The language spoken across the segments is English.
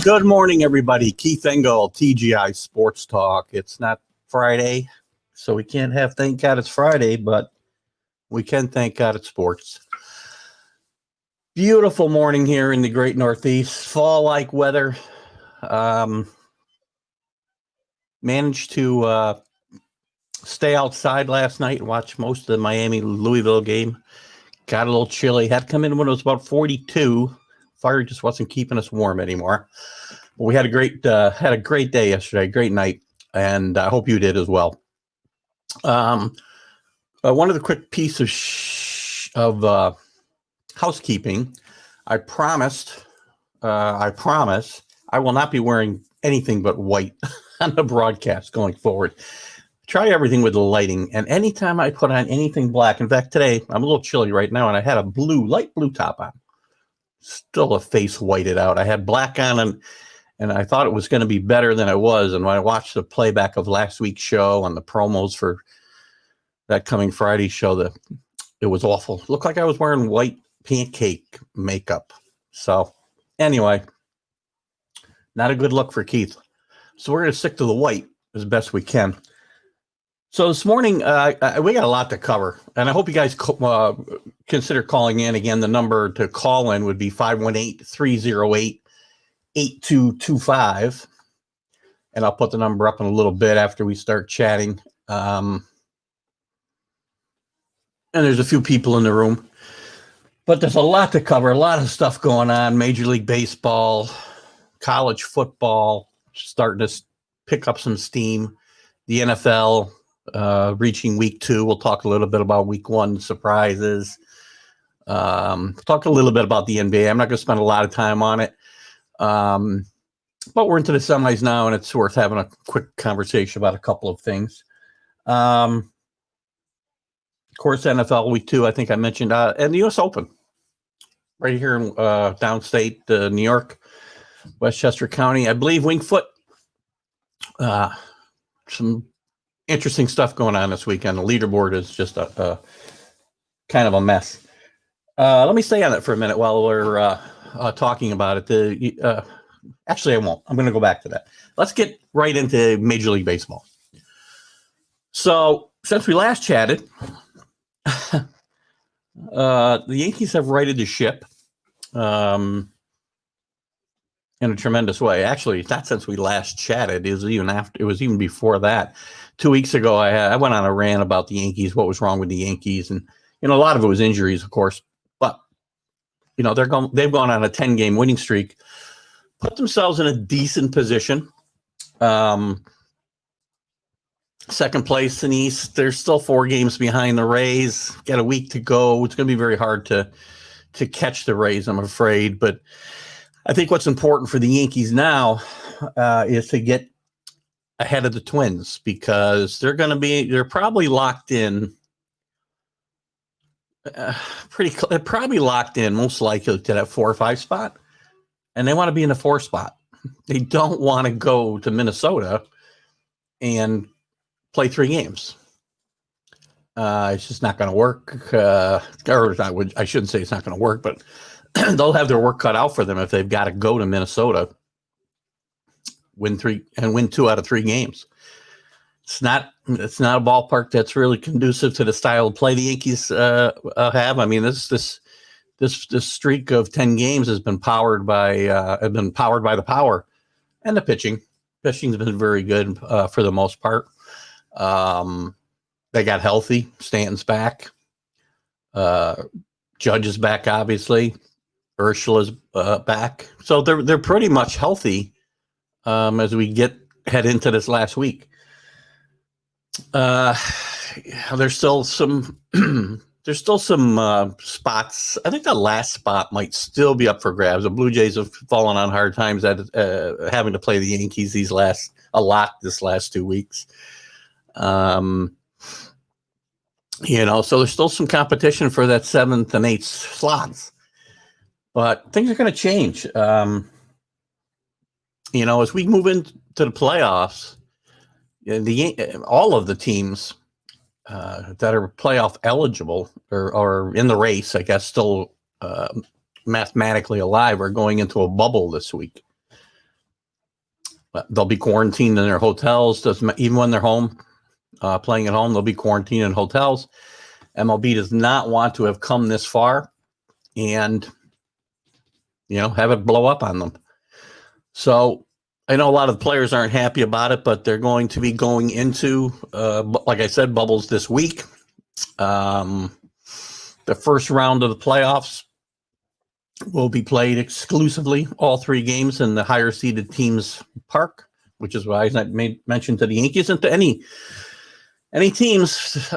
Good morning, everybody. Keith Engel, TGI Sports Talk. It's not Friday, so we can't have thank God it's Friday, but we can thank God it's sports. Beautiful morning here in the great Northeast. Fall-like weather. Managed to stay outside last night and watch most of the Miami-Louisville game. Got a little chilly. Had to come in when it was about 42. Fire just wasn't keeping us warm anymore. But we had a great day yesterday, great night, and I hope you did as well. One of the quick pieces of housekeeping. I promise I will not be wearing anything but white on the broadcast going forward. Try everything with the lighting, and anytime I put on anything black, in fact, today I'm a little chilly right now, and I had a light blue top on. Still a face whited out. I had black on, and I thought it was going to be better than it was. And when I watched the playback of last week's show and the promos for that coming Friday show, it was awful. Looked like I was wearing white pancake makeup. So anyway, not a good look for Keith. So we're going to stick to the white as best we can. So this morning, we got a lot to cover, and I hope you guys consider calling in. Again, the number to call in would be 518-308-8225, and I'll put the number up in a little bit after we start chatting. And there's a few people in the room, but there's a lot to cover, a lot of stuff going on. Major League Baseball, college football, starting to pick up some steam. The NFL, reaching week 2. We'll talk a little bit about week 1 surprises. Talk a little bit about the NBA. I'm not going to spend a lot of time on it. But we're into the semis now, and it's worth having a quick conversation about a couple of things. Of course, NFL week 2, I think I mentioned, and the U.S. Open right here in downstate New York, Westchester County. I believe Winged Foot. Some interesting stuff going on this weekend. The leaderboard is just a kind of a mess. Let me stay on it for a minute while we're talking about it. Actually, I won't. I'm going to go back to that. Let's get right into Major League Baseball. So, since we last chatted, the Yankees have righted the ship in a tremendous way. Actually, not since we last chatted. It was even before that. 2 weeks ago, I went on a rant about the Yankees, what was wrong with the Yankees, and a lot of it was injuries, of course. But they've gone on a 10-game winning streak, put themselves in a decent position. Second place in East. They're still 4 games behind the Rays. Got a week to go. It's going to be very hard to catch the Rays, I'm afraid. But I think what's important for the Yankees now is to get ahead of the Twins, because they're probably locked in. They're probably locked in most likely to that 4 or 5 spot, and they want to be in the 4 spot. They don't want to go to Minnesota and play 3 games. It's just not going to work. I shouldn't say it's not going to work, but they'll have their work cut out for them if they've got to go to Minnesota, win 2 out of 3 games. It's not a ballpark that's really conducive to the style of play the Yankees have. I mean, this streak of 10 games has been powered by the power and the pitching. Pitching's been very good for the most part. They got healthy. Stanton's back. Judge is back, obviously. Urshela's back, so they're pretty much healthy as we head into this last week. There's still some spots. I think the last spot might still be up for grabs. The Blue Jays have fallen on hard times at having to play the Yankees this last 2 weeks. So there's still some competition for that 7th and 8th slots, but things are going to change. As we move into the playoffs, all of the teams that are playoff eligible or in the race, I guess, still mathematically alive, are going into a bubble this week. They'll be quarantined in their hotels. Even when they're home, playing at home, they'll be quarantined in hotels. MLB does not want to have come this far and, have it blow up on them. So I know a lot of players aren't happy about it, but they're going to be going into, like I said, bubbles this week. The first round of the playoffs will be played exclusively, all 3 games, in the higher seeded teams' park, which is why I made mention to the Yankees and to any teams.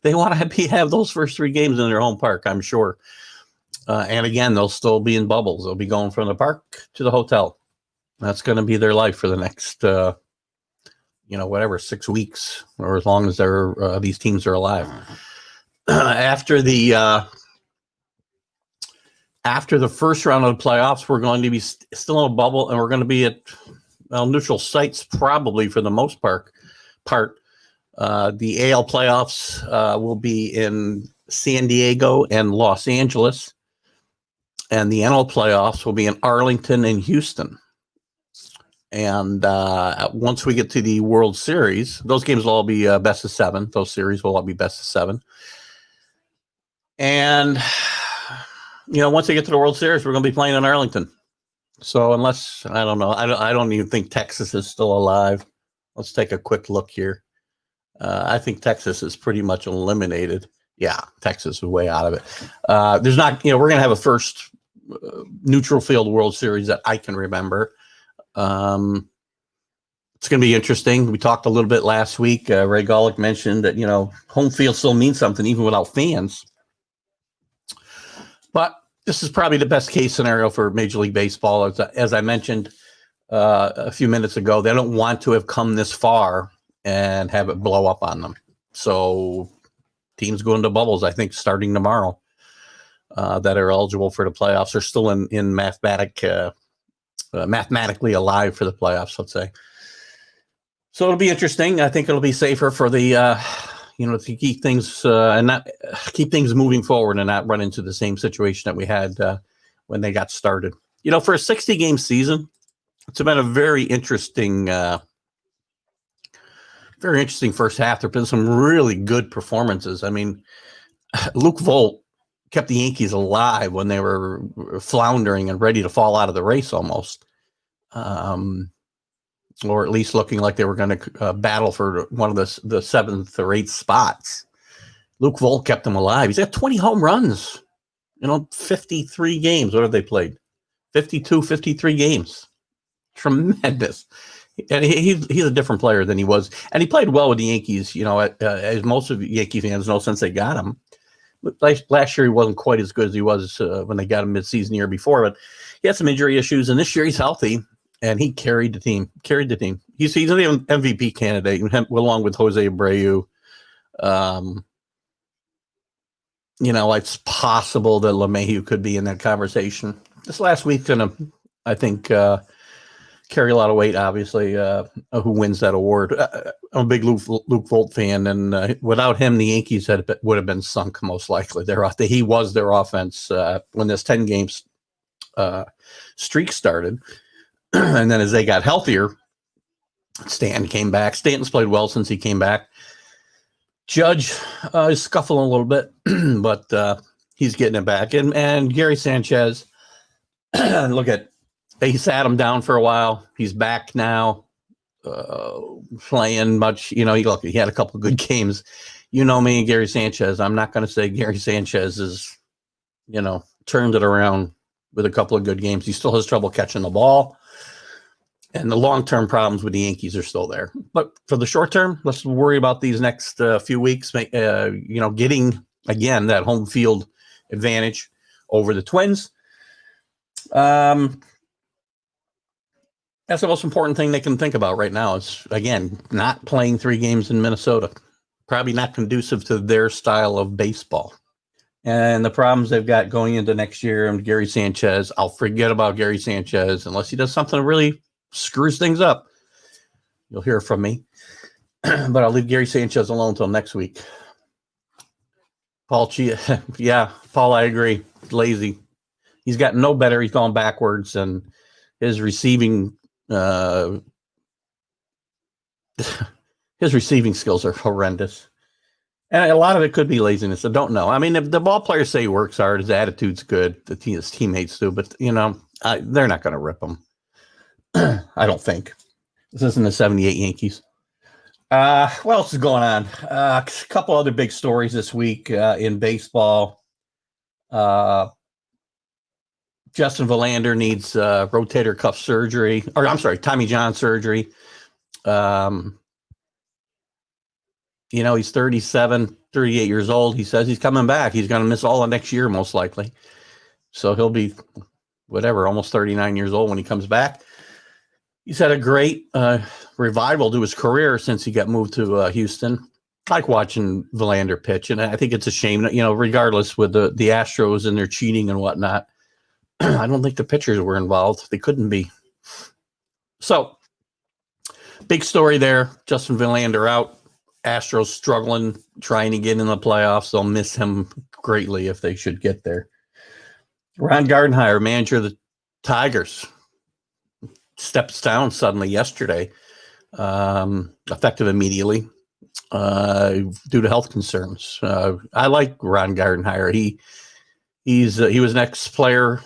They want to have those first 3 games in their home park, I'm sure. And again, they'll still be in bubbles. They'll be going from the park to the hotel. That's going to be their life for the next, 6 weeks, or as long as these teams are alive. After the first round of the playoffs, we're going to be still in a bubble, and we're going to be at neutral sites probably for the most part. The AL playoffs will be in San Diego and Los Angeles, and the NL playoffs will be in Arlington and Houston. And once we get to the World Series, those games will all be best of 7. Those series will all be best of 7. And, once they get to the World Series, we're going to be playing in Arlington. So unless, I don't know, I don't even think Texas is still alive. Let's take a quick look here. I think Texas is pretty much eliminated. Yeah, Texas is way out of it. There's not, we're going to have a first neutral field World Series that I can remember. It's going to be interesting. We talked a little bit last week. Ray Golick mentioned that, home field still means something even without fans. But this is probably the best case scenario for Major League Baseball. As I mentioned a few minutes ago, they don't want to have come this far and have it blow up on them. So teams go into bubbles, I think, starting tomorrow, that are eligible for the playoffs are still in mathematically alive for the playoffs, let's say. So it'll be interesting. I think it'll be safer for the, to keep things and not keep things moving forward and not run into the same situation that we had when they got started. For a 60-game season, it's been a very interesting first half. There have been some really good performances. I mean, Luke Vogt kept the Yankees alive when they were floundering and ready to fall out of the race almost. Or at least looking like they were going to battle for one of the 7th or 8th spots. Luke Vogt kept them alive. He's got 20 home runs, 53 games. What have they played? 53 games. Tremendous. And he's a different player than he was. And he played well with the Yankees, as most of the Yankee fans know since they got him. Last year, he wasn't quite as good as he was when they got him midseason year before, but he had some injury issues. And this year, he's healthy. And he carried the team. He's an MVP candidate, along with Jose Abreu. It's possible that LeMahieu could be in that conversation. This last week's going to, I think, carry a lot of weight, obviously, who wins that award. I'm a big Luke Vogt fan, and without him, the Yankees would have been sunk, most likely. He was their offense when this 10 games streak started. And then as they got healthier, Stanton came back. Stanton's played well since he came back. Judge is scuffling a little bit, but he's getting it back. And Gary Sanchez, he sat him down for a while. He's back now, playing much. He had a couple of good games. Me and Gary Sanchez. I'm not going to say Gary Sanchez is, turned it around with a couple of good games. He still has trouble catching the ball. And the long-term problems with the Yankees are still there. But for the short term, let's worry about these next few weeks, getting, again, that home field advantage over the Twins. That's the most important thing they can think about right now is, again, not playing 3 games in Minnesota. Probably not conducive to their style of baseball. And the problems they've got going into next year, and Gary Sanchez, I'll forget about Gary Sanchez unless he does something really screws things up. You'll hear from me. But I'll leave Gary Sanchez alone until next week. Paul, I agree. Lazy. He's gotten no better. He's gone backwards, and his receiving His receiving skills are horrendous. And a lot of it could be laziness. I don't know. I mean, if the ball players say he works hard, his attitude's good, his teammates do, but, they're not going to rip him. I don't think. This isn't the 78 Yankees. What else is going on? A couple other big stories this week in baseball. Justin Verlander needs rotator cuff surgery, or I'm sorry, Tommy John surgery. He's 37, 38 years old. He says he's coming back. He's going to miss all of next year, most likely. So he'll be, almost 39 years old when he comes back. He's had a great revival to his career since he got moved to Houston. I like watching Verlander pitch, and I think it's a shame that, regardless with the Astros and their cheating and whatnot, I don't think the pitchers were involved. They couldn't be. So, big story there. Justin Verlander out. Astros struggling, trying to get in the playoffs. They'll miss him greatly if they should get there. Ron Gardenhire, manager of the Tigers, steps down suddenly yesterday, effective immediately, due to health concerns. I like Ron Gardenhire. He was an ex-player,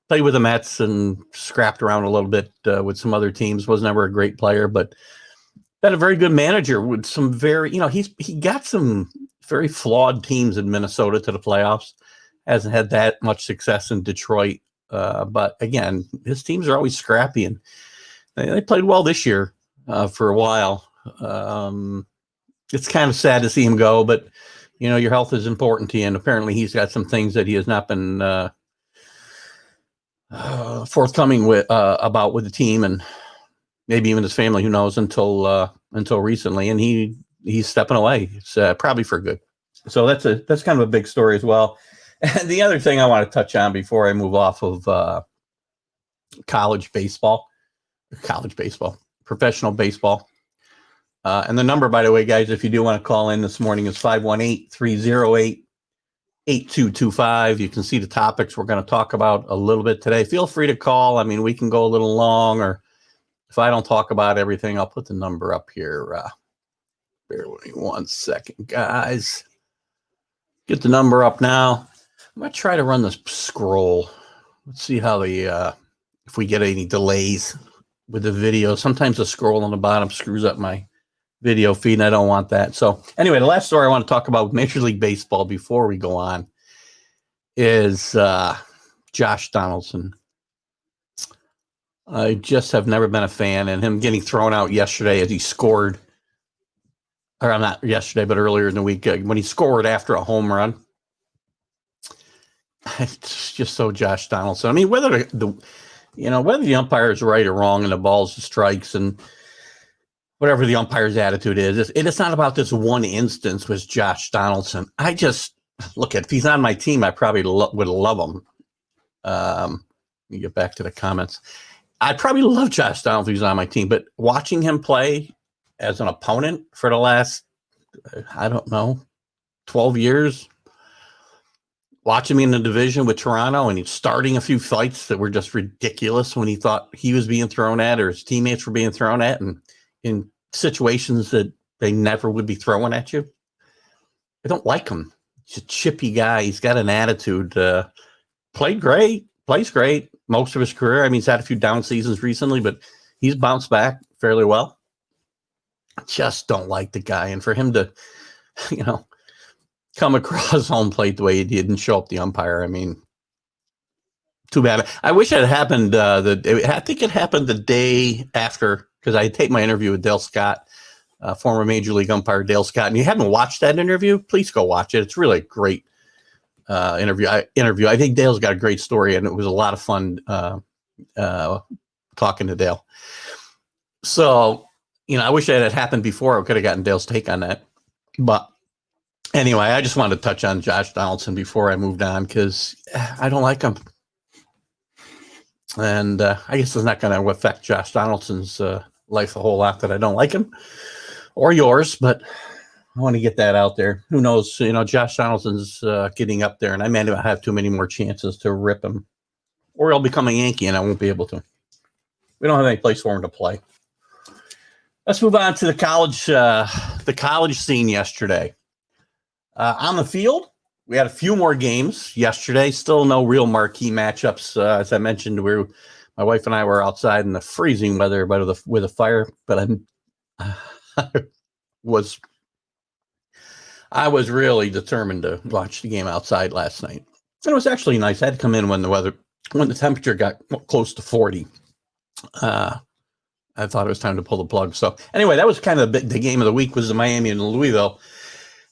played with the Mets and scrapped around a little bit with some other teams. Was never a great player, but been a very good manager with some very, he got some very flawed teams in Minnesota to the playoffs. Hasn't had that much success in Detroit. But again, his teams are always scrappy, and they played well this year for a while. It's kind of sad to see him go, but your health is important to you, and apparently he's got some things that he has not been forthcoming with about with the team, and maybe even his family, who knows, until recently, and he's stepping away. It's probably for good. So that's kind of a big story as well. And the other thing I want to touch on before I move off of professional baseball. And the number, by the way, guys, if you do want to call in this morning, is 518-308-8225. You can see the topics we're going to talk about a little bit today. Feel free to call. I mean, we can go a little long, or if I don't talk about everything, I'll put the number up here. Bear with me 1 second, guys. Get the number up now. I'm going to try to run this scroll. Let's see how if we get any delays with the video. Sometimes the scroll on the bottom screws up my video feed, and I don't want that. So anyway, the last story I want to talk about with Major League Baseball before we go on is Josh Donaldson. I just have never been a fan, and him getting thrown out yesterday as he scored, or not yesterday, but earlier in the week when he scored after a home run. It's just so Josh Donaldson. I mean, whether the umpire is right or wrong and the balls and strikes and whatever the umpire's attitude is, it's not about this one instance with Josh Donaldson. I just look at, if he's on my team, I probably would love him. Let me get back to the comments. I'd probably love Josh Donaldson if he's on my team, but watching him play as an opponent for the last, 12 years, watching me in the division with Toronto, and he's starting a few fights that were just ridiculous when he thought he was being thrown at or his teammates were being thrown at, and in situations that they never would be throwing at you. I don't like him. He's a chippy guy. He's got an attitude. Plays great most of his career. I mean, he's had a few down seasons recently, but he's bounced back fairly well. I just don't like the guy. And for him to, come across home plate the way he did and show up the umpire, I mean, too bad. I wish it had happened. I think it happened the day after, because I take my interview with Dale Scott, former Major League umpire Dale Scott. And you haven't watched that interview, please go watch it. It's really a great interview. I think Dale's got a great story, and it was a lot of fun talking to Dale. So, I wish that had happened before. I could have gotten Dale's take on that. But anyway, I just wanted to touch on Josh Donaldson before I moved on, because I don't like him. And I guess it's not going to affect Josh Donaldson's life a whole lot that I don't like him, or yours, but I want to get that out there. Who knows? Josh Donaldson's getting up there, and I may not have too many more chances to rip him, or he'll become a Yankee and I won't be able to. We don't have any place for him to play. Let's move on to the college scene yesterday. On the field, we had a few more games yesterday. Still no real marquee matchups. As I mentioned, my wife and I were outside in the freezing weather, but with a fire. But I was really determined to watch the game outside last night. And it was actually nice. I had to come in when the temperature got close to 40. I thought it was time to pull the plug. So anyway, that was kind of the game of the week was the Miami and Louisville.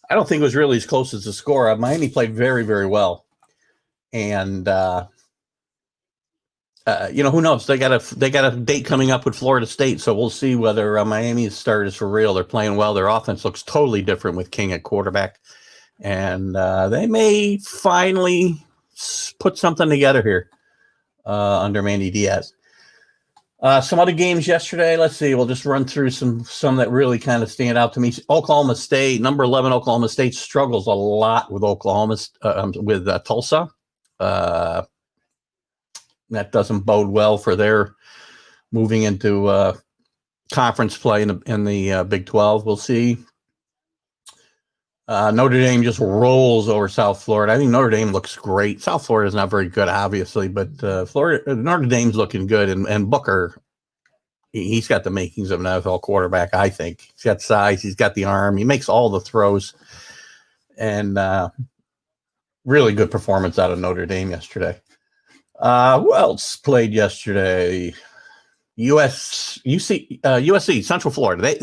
I don't think it was really as close as the score. Miami played very, very well. And, who knows? They got a date coming up with Florida State. So we'll see whether Miami's start is for real. They're playing well. Their offense looks totally different with King at quarterback. And they may finally put something together here under Manny Diaz. Some other games yesterday. Let's see. We'll just run through some that really kind of stand out to me. Oklahoma State, number 11, Oklahoma State struggles a lot with Tulsa. That doesn't bode well for their moving into conference play in the Big 12. We'll see. Notre Dame just rolls over South Florida. I think Notre Dame looks great. South Florida is not very good, obviously, but Notre Dame's looking good. And Booker, he's got the makings of an NFL quarterback, I think. He's got size. He's got the arm. He makes all the throws. And really good performance out of Notre Dame yesterday. Who else played yesterday? USC, Central Florida.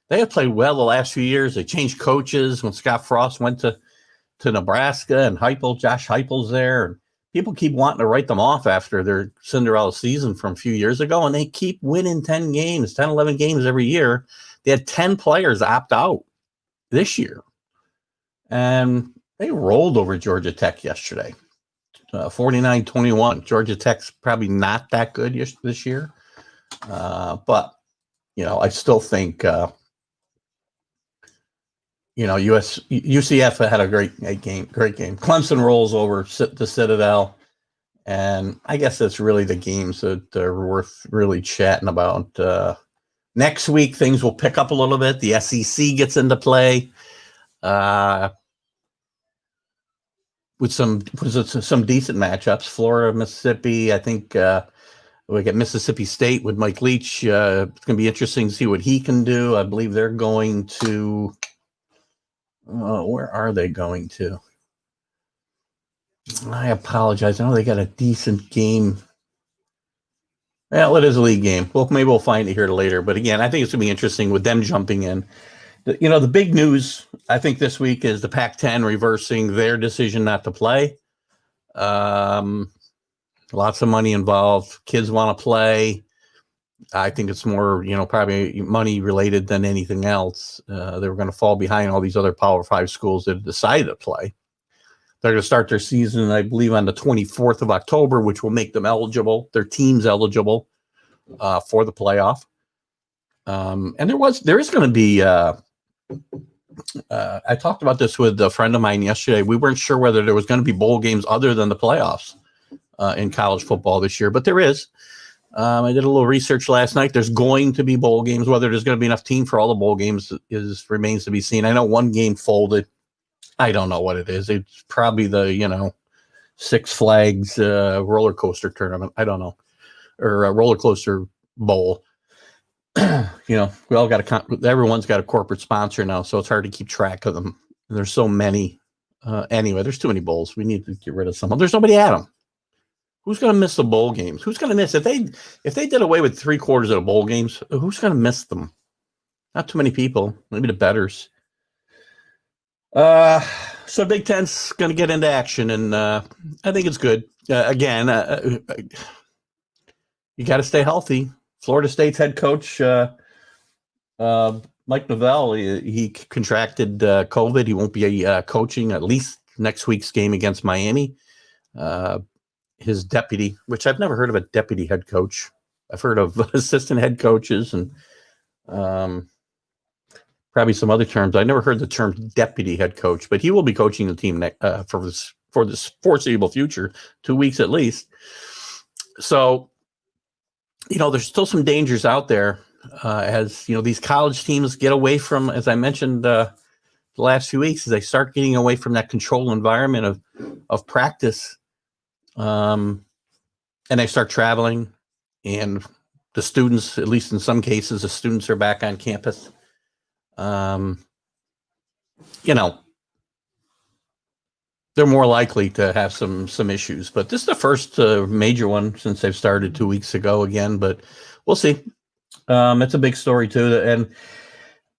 They have played well the last few years. They changed coaches when Scott Frost went to Nebraska, and Josh Heupel's there. And people keep wanting to write them off after their Cinderella season from a few years ago, and they keep winning 10, 11 games every year. They had 10 players opt out this year. And they rolled over Georgia Tech yesterday, 49-21. Georgia Tech's probably not that good this year. But, I still think UCF had a great game. Clemson rolls over the Citadel, and I guess that's really the games that are worth really chatting about. Next week, things will pick up a little bit. The SEC gets into play with some decent matchups. Florida, Mississippi. I think we get Mississippi State with Mike Leach. It's going to be interesting to see what he can do. I believe they're going to. Where are they going to? I apologize. I know they got a decent game. Well, it is a league game. Well, maybe we'll find it here later. But again, I think it's going to be interesting with them jumping in. The big news, I think, this week is the Pac-10 reversing their decision not to play. Lots of money involved. Kids want to play. I think it's more, probably money related than anything else. They were going to fall behind all these other Power 5 schools that decided to play. They're going to start their season, I believe, on the 24th of October, which will make them eligible, their teams eligible for the playoff. And there is going to be, I talked about this with a friend of mine yesterday. We weren't sure whether there was going to be bowl games other than the playoffs in college football this year, but there is. I did a little research last night. There's going to be bowl games. Whether there's going to be enough team for all the bowl games remains to be seen. I know one game folded. I don't know what it is. It's probably the, Six Flags roller coaster tournament. I don't know. Or a roller coaster bowl. We all everyone's got a corporate sponsor now, so it's hard to keep track of them. There's so many. Anyway, there's too many bowls. We need to get rid of some. There's nobody at them. Who's going to miss the bowl games? Who's going to miss if they did away with 3/4 of the bowl games? Who's going to miss them? Not too many people. Maybe the bettors. So Big Ten's going to get into action, and I think it's good. Again, you got to stay healthy. Florida State's head coach Mike Novell, he contracted COVID. He won't be coaching at least next week's game against Miami. His deputy, which I've never heard of a deputy head coach. I've heard of assistant head coaches and probably some other terms. I never heard the term deputy head coach, but he will be coaching the team for this foreseeable future, 2 weeks at least. So there's still some dangers out there as these college teams get away from, as I mentioned the last few weeks, as they start getting away from that controlled environment of practice, and they start traveling, and the students, at least in some cases, the students are back on campus. They're more likely to have some issues. But this is the first major one since they've started 2 weeks ago again. But we'll see. It's a big story too, and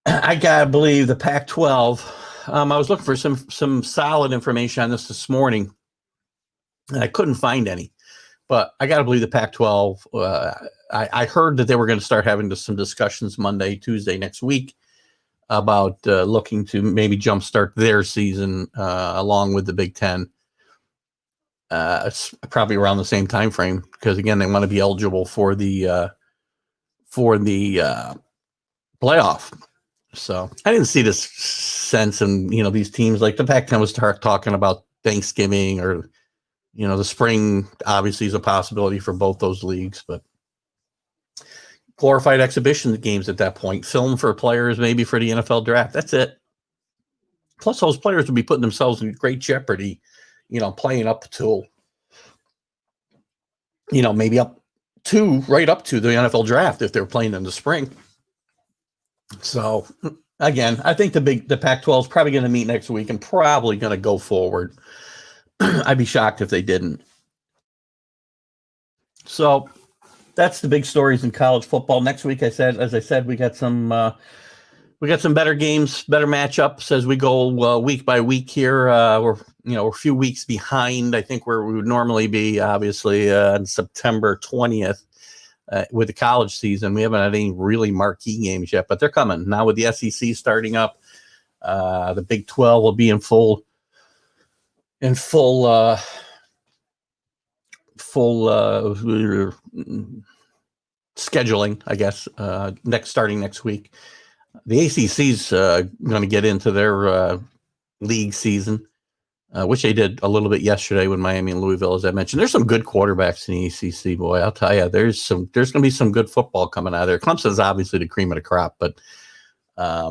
I gotta believe the Pac-12. I was looking for some solid information on this morning, and I couldn't find any. But I gotta believe the Pac-12. I heard that they were going to start having some discussions Monday, Tuesday next week about looking to maybe jumpstart their season along with the Big Ten. It's probably around the same time frame because again they want to be eligible for the playoff. So I didn't see this sense in these teams like the Pac-10 was talking about Thanksgiving or the spring. Obviously is a possibility for both those leagues, but glorified exhibition games at that point, film for players, maybe for the NFL draft. That's it. Plus, those players would be putting themselves in great jeopardy, playing up to, maybe right up to the NFL draft if they're playing in the spring. So, again, I think the Pac-12 is probably going to meet next week and probably going to go forward. I'd be shocked if they didn't. So, that's the big stories in college football. Next week, as I said, we got some better games, better matchups as we go week by week here. We're a few weeks behind. I think where we would normally be, obviously, on September 20th with the college season. We haven't had any really marquee games yet, but they're coming now with the SEC starting up. The Big 12 will be in full scheduling, I guess, starting next week. The ACC's going to get into their league season, which they did a little bit yesterday with Miami and Louisville, as I mentioned. There's some good quarterbacks in the ACC, boy. I'll tell you, there's going to be some good football coming out of there. Clemson's obviously the cream of the crop, but I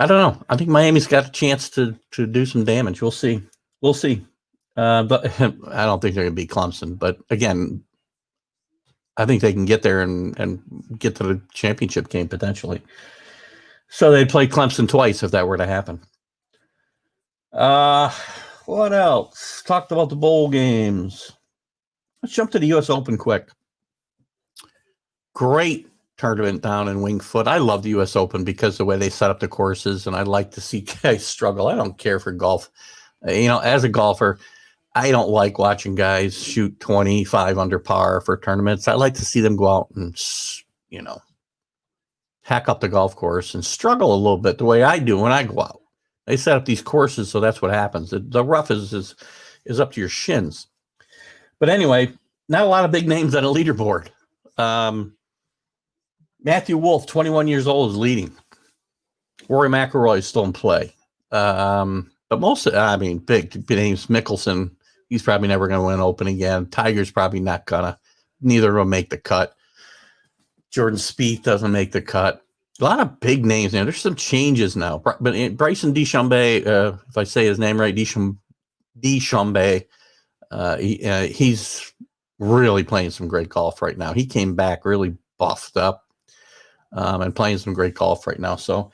don't know. I think Miami's got a chance to do some damage. We'll see. But I don't think they're going to beat Clemson. But again, I think they can get there and get to the championship game potentially. So they'd play Clemson twice if that were to happen. What else? Talked about the bowl games. Let's jump to the U.S. Open quick. Great tournament down in Winged Foot. I love the U.S. Open because of the way they set up the courses, and I like to see guys struggle. I don't care for golf. As a golfer, I don't like watching guys shoot 25 under par for tournaments. I like to see them go out and, hack up the golf course and struggle a little bit the way I do when I go out. They set up these courses, so that's what happens. The rough is up to your shins. But anyway, not a lot of big names on a leaderboard. Matthew Wolff, 21 years old, is leading. Rory McIlroy is still in play. But big names. Mickelson, he's probably never going to win Open again. Tiger's probably not gonna. Neither of them make the cut. Jordan Spieth doesn't make the cut. A lot of big names now. There's some changes now. But Bryson DeChambeau, if I say his name right, DeChambeau, he's really playing some great golf right now. He came back really buffed up and playing some great golf right now. So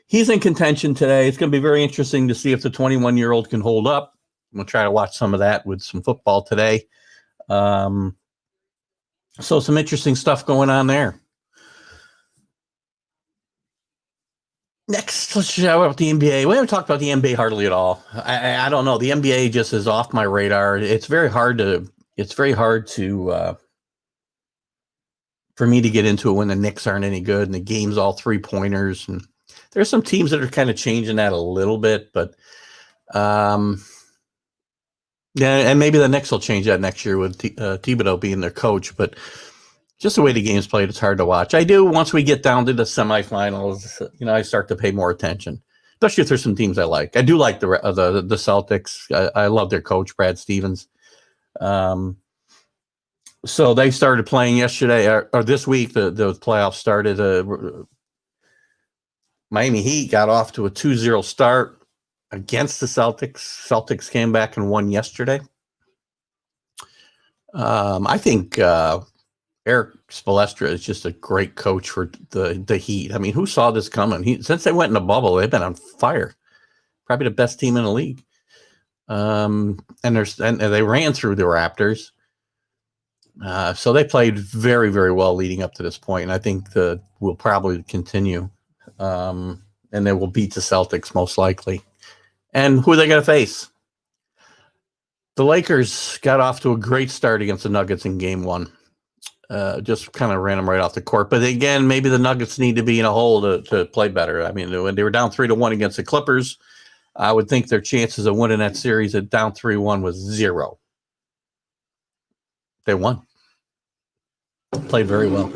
he's in contention today. It's going to be very interesting to see if the 21-year-old can hold up. We'll try to watch some of that with some football today. So some interesting stuff going on there. Next, let's chat about the NBA. We haven't talked about the NBA hardly at all. I don't know. The NBA just is off my radar. It's very hard to for me to get into it when the Knicks aren't any good and the game's all 3-pointers. And there's some teams that are kind of changing that a little bit, but and maybe the Knicks will change that next year with Thibodeau being their coach. But just the way the game's played, it's hard to watch. I do, once we get down to the semifinals, I start to pay more attention, especially if there's some teams I like. I do like the Celtics. I love their coach, Brad Stevens. So they started playing yesterday or this week. The playoffs started. Miami Heat got off to a 2-0 start against the Celtics. Celtics came back and won yesterday. I think Eric Spoelstra is just a great coach for the Heat. I mean, who saw this coming? Since they went in a bubble, they've been on fire. Probably the best team in the league. And they ran through the Raptors. So they played very, very well leading up to this point, and I think will probably continue. And they will beat the Celtics most likely. And who are they going to face? The Lakers got off to a great start against the Nuggets in Game 1. Just kind of ran them right off the court. But again, maybe the Nuggets need to be in a hole to play better. I mean, when they were down 3-1 against the Clippers, I would think their chances of winning that series at down 3-1 was 0. They won. Played very well.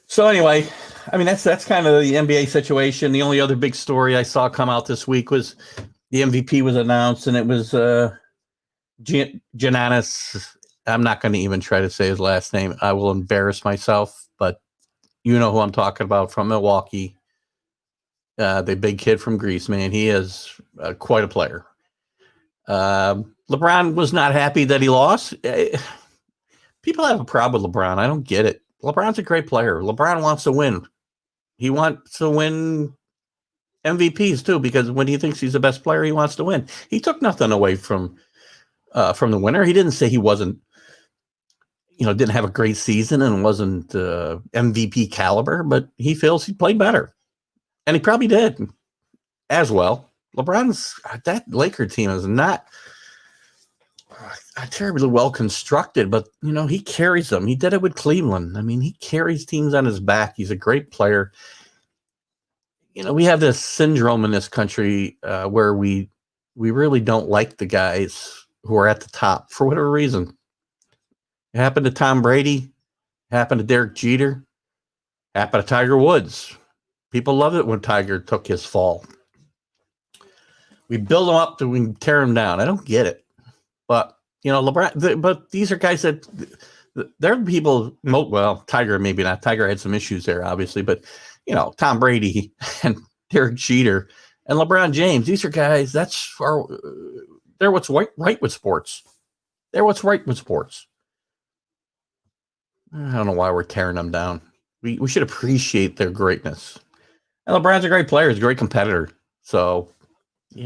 So anyway, I mean, that's kind of the NBA situation. The only other big story I saw come out this week was the MVP was announced, and it was Giannis. I'm not going to even try to say his last name. I will embarrass myself, but you know who I'm talking about, from Milwaukee. The big kid from Greece, man. He is quite a player. LeBron was not happy that he lost. People have a problem with LeBron. I don't get it. LeBron's a great player. LeBron wants to win. He wants to win MVPs too, because when he thinks he's the best player, he wants to win. He took nothing away from the winner. He didn't say he wasn't, didn't have a great season and wasn't MVP caliber, but he feels he played better. And he probably did as well. That Laker team is not terribly well constructed, but, he carries them. He did it with Cleveland. I mean, he carries teams on his back. He's a great player. We have this syndrome in this country where we really don't like the guys who are at the top for whatever reason. It happened to Tom Brady. It happened to Derek Jeter. It happened to Tiger Woods. People loved it when Tiger took his fall. We build them up to we tear them down. I don't get it. But, LeBron, but these are guys that they're people, well, Tiger, maybe not. Tiger had some issues there, obviously. But, Tom Brady and Derek Jeter and LeBron James, these are guys, they're what's right with sports. They're what's right with sports. I don't know why we're tearing them down. We should appreciate their greatness. And LeBron's a great player. He's a great competitor. So, he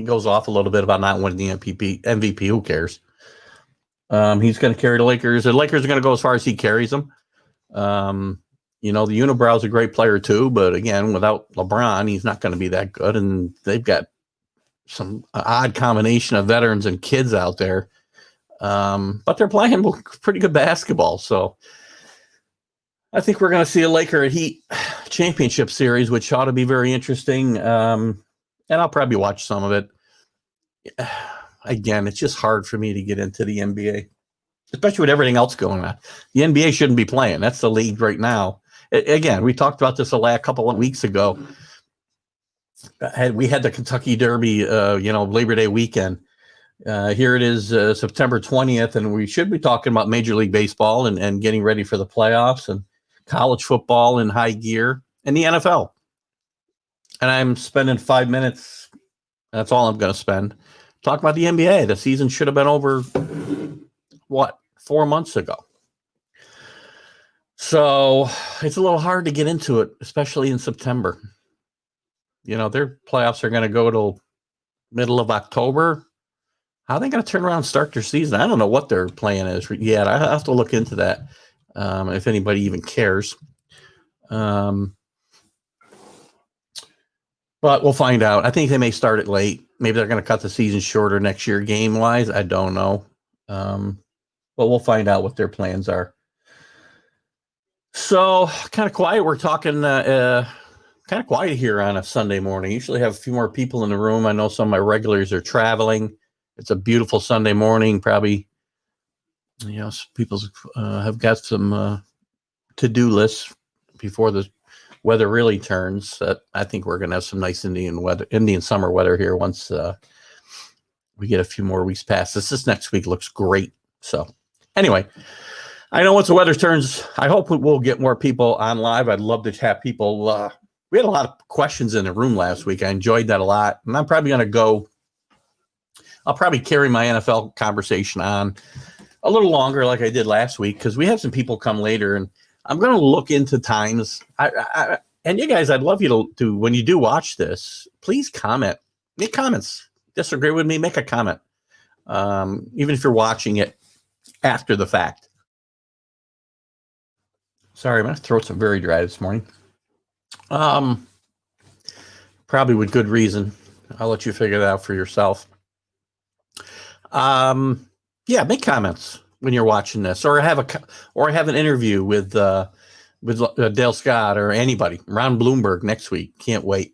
goes off a little bit about not winning the MVP. Who cares? He's going to carry the Lakers. The Lakers are going to go as far as he carries them. The Unibrow is a great player too, but again, without LeBron, he's not going to be that good. And they've got some odd combination of veterans and kids out there. But they're playing pretty good basketball. So I think we're going to see a Laker at Heat championship series, which ought to be very interesting. And I'll probably watch some of it. Again, it's just hard for me to get into the NBA, especially with everything else going on. The NBA shouldn't be playing. That's the league right now. Again, we talked about this a couple of weeks ago. We had the Kentucky Derby, Labor Day weekend. Here it is, September 20th, and we should be talking about Major League Baseball and getting ready for the playoffs and college football in high gear and the NFL. And I'm spending 5 minutes, that's all I'm going to spend, talking about the NBA. The season should have been over, 4 months ago. So it's a little hard to get into it, especially in September. Their playoffs are going to go till middle of October. How are they going to turn around and start their season? I don't know what their plan is yet. I have to look into that if anybody even cares. But we'll find out. I think they may start it late. Maybe they're going to cut the season shorter next year game-wise. I don't know. But we'll find out what their plans are. So, kind of quiet. We're talking kind of quiet here on a Sunday morning. Usually have a few more people in the room. I know some of my regulars are traveling. It's a beautiful Sunday morning. Probably, people have got some to-do lists before the weather really turns. I think we're going to have some nice Indian summer weather here once we get a few more weeks past this. This next week looks great. So Anyway, I know once the weather turns, I hope we'll get more people on live. I'd love to have people. We had a lot of questions in the room last week. I enjoyed that a lot. And I'm probably going to go. I'll probably carry my NFL conversation on a little longer like I did last week because we have some people come later. And I'm going to look into times. And you guys, I'd love you to, when you do watch this, please comment. Make comments. Disagree with me, make a comment. Even if you're watching it after the fact. Sorry, my throat's very dry this morning. Probably with good reason. I'll let you figure that out for yourself. Yeah, make comments when you're watching this, or have an interview with Dale Scott or anybody. Ron Bloomberg next week. Can't wait.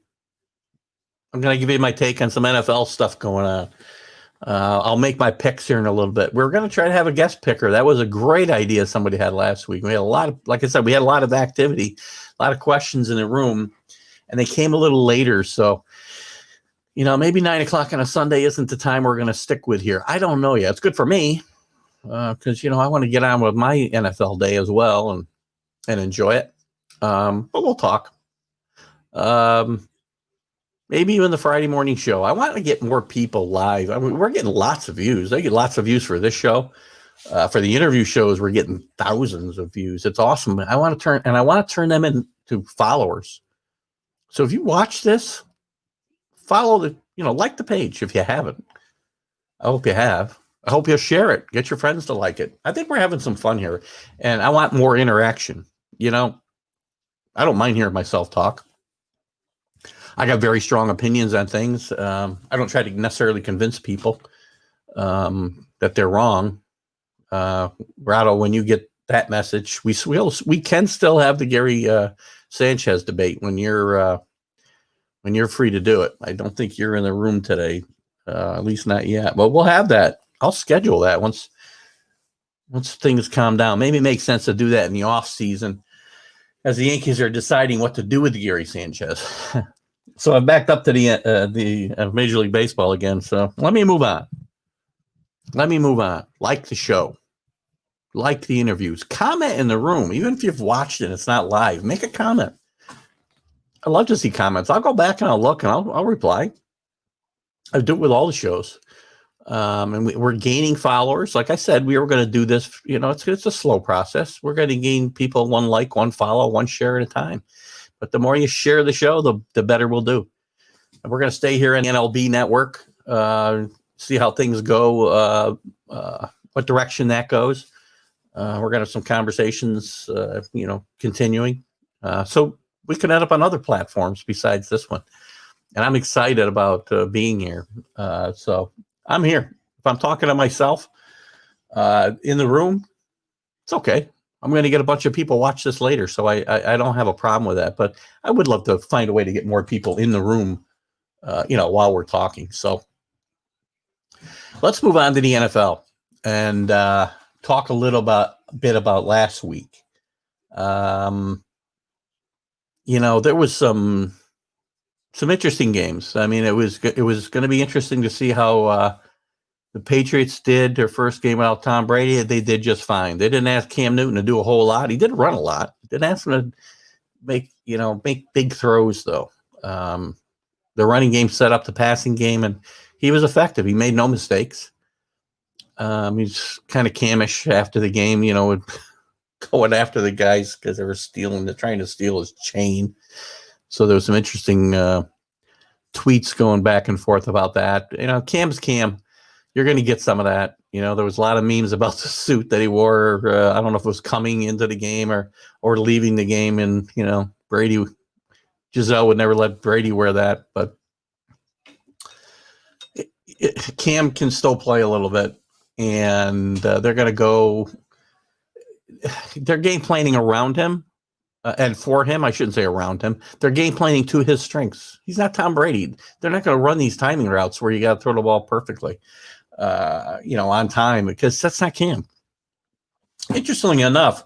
I'm gonna give you my take on some NFL stuff going on. I'll make my picks here in a little bit. We're going to try to have a guest picker. That was a great idea somebody had last week. We had a lot of, like I said, we had a lot of activity, a lot of questions in the room, and they came a little later. So, maybe 9 o'clock on a Sunday isn't the time we're going to stick with here. I don't know yet. It's good for me because, I want to get on with my NFL day as well and enjoy it. But we'll talk. Maybe even the Friday morning show. I want to get more people live. I mean, we're getting lots of views. I get lots of views for this show. For the interview shows, we're getting thousands of views. It's awesome. I want to turn them into followers. So if you watch this, follow like the page if you haven't. I hope you have. I hope you'll share it. Get your friends to like it. I think we're having some fun here, and I want more interaction. I don't mind hearing myself talk. I got very strong opinions on things. I don't try to necessarily convince people that they're wrong. Rado, when you get that message, we can still have the Gary Sanchez debate when you're free to do it. I don't think you're in the room today, at least not yet. But we'll have that. I'll schedule that once things calm down. Maybe it makes sense to do that in the off season as the Yankees are deciding what to do with Gary Sanchez. So I've backed up to the Major League Baseball again. So let me move on. Like the show. Like the interviews. Comment in the room. Even if you've watched it, it's not live. Make a comment. I love to see comments. I'll go back and I'll look and I'll reply. I do it with all the shows. And we're gaining followers. Like I said, we were going to do this. It's a slow process. We're going to gain people one like, one follow, one share at a time. But the more you share the show, the better we'll do. And we're going to stay here in the MLB network, see how things go, what direction that goes. We're going to have some conversations, continuing. So we could end up on other platforms besides this one. And I'm excited about being here. So I'm here. If I'm talking to myself in the room, it's okay. I'm going to get a bunch of people watch this later, so I don't have a problem with that. But I would love to find a way to get more people in the room, while we're talking. So let's move on to the NFL and talk a little bit about last week. There was some interesting games. I mean, it was going to be interesting to see how the Patriots did their first game without Tom Brady. They did just fine. They didn't ask Cam Newton to do a whole lot. He did run a lot. Didn't ask him to make big throws though. The running game set up the passing game, and he was effective. He made no mistakes. He's kind of Camish after the game, going after the guys because they're trying to steal his chain. So there was some interesting tweets going back and forth about that. Cam's Cam. You're going to get some of that. There was a lot of memes about the suit that he wore. I don't know if it was coming into the game or leaving the game. And, Giselle would never let Brady wear that. But Cam can still play a little bit. And they're going to go. They're game planning around him. And for him, I shouldn't say around him. They're game planning to his strengths. He's not Tom Brady. They're not going to run these timing routes where you got to throw the ball perfectly. On time, because that's not Cam. Interestingly enough,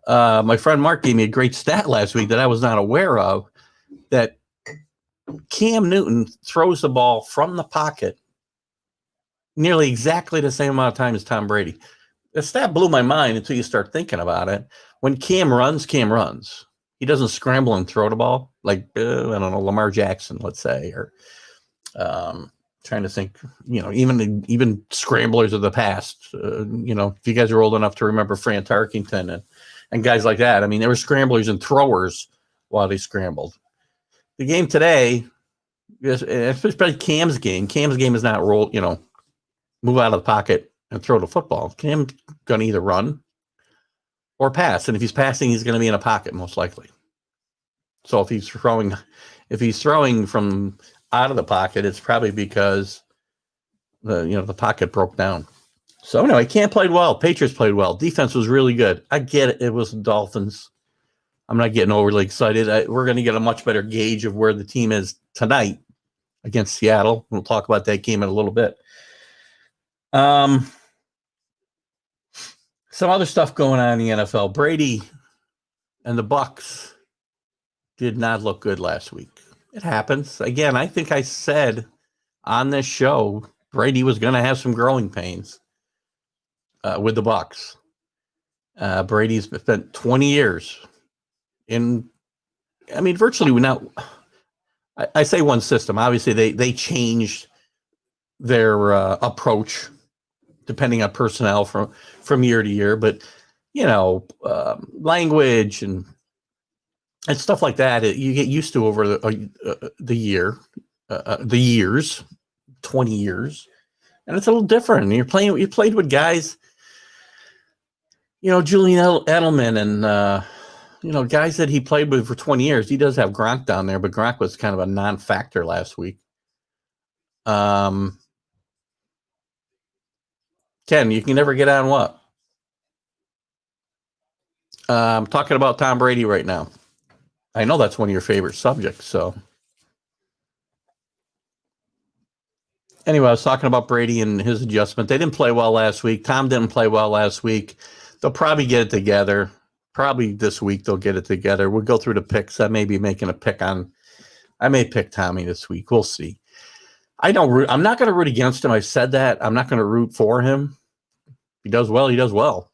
my friend Mark gave me a great stat last week that I was not aware of, that Cam Newton throws the ball from the pocket nearly exactly the same amount of time as Tom Brady. the stat blew my mind until you start thinking about it. When Cam runs, Cam runs. He doesn't scramble and throw the ball like, I don't know, Lamar Jackson, let's say, or trying to think, even scramblers of the past. If you guys are old enough to remember Fran Tarkington and guys like that, I mean, there were scramblers and throwers while they scrambled. The game today, especially Cam's game is not roll, move out of the pocket and throw the football. Cam's going to either run or pass. And if he's passing, he's going to be in a pocket most likely. So if he's throwing from out of the pocket, it's probably because the pocket broke down. So anyway, Cam played well. Patriots played well. Defense was really good. I get it. It was the Dolphins. I'm not getting overly excited. We're going to get a much better gauge of where the team is tonight against Seattle. We'll talk about that game in a little bit. Some other stuff going on in the NFL. Brady and the Bucs did not look good last week. It happens. Again, I think I said on this show, Brady was going to have some growing pains with the Bucs. Brady's spent 20 years virtually now. I say one system. Obviously, they changed their approach depending on personnel from year to year, but language and stuff like that, you get used to over the years, 20 years, and it's a little different. You played with guys, Julian Edelman and guys that he played with for 20 years. He does have Gronk down there, but Gronk was kind of a non-factor last week. Ken, you can never get on what? I'm talking about Tom Brady right now. I know that's one of your favorite subjects. So anyway, I was talking about Brady and his adjustment. They didn't play well last week. Tom didn't play well last week. They'll probably get it together. Probably this week they'll get it together. We'll go through the picks. I may be making a pick on. I may pick Tommy this week. We'll see. I'm not going to root against him. I've said that. I'm not going to root for him. He does well. He does well.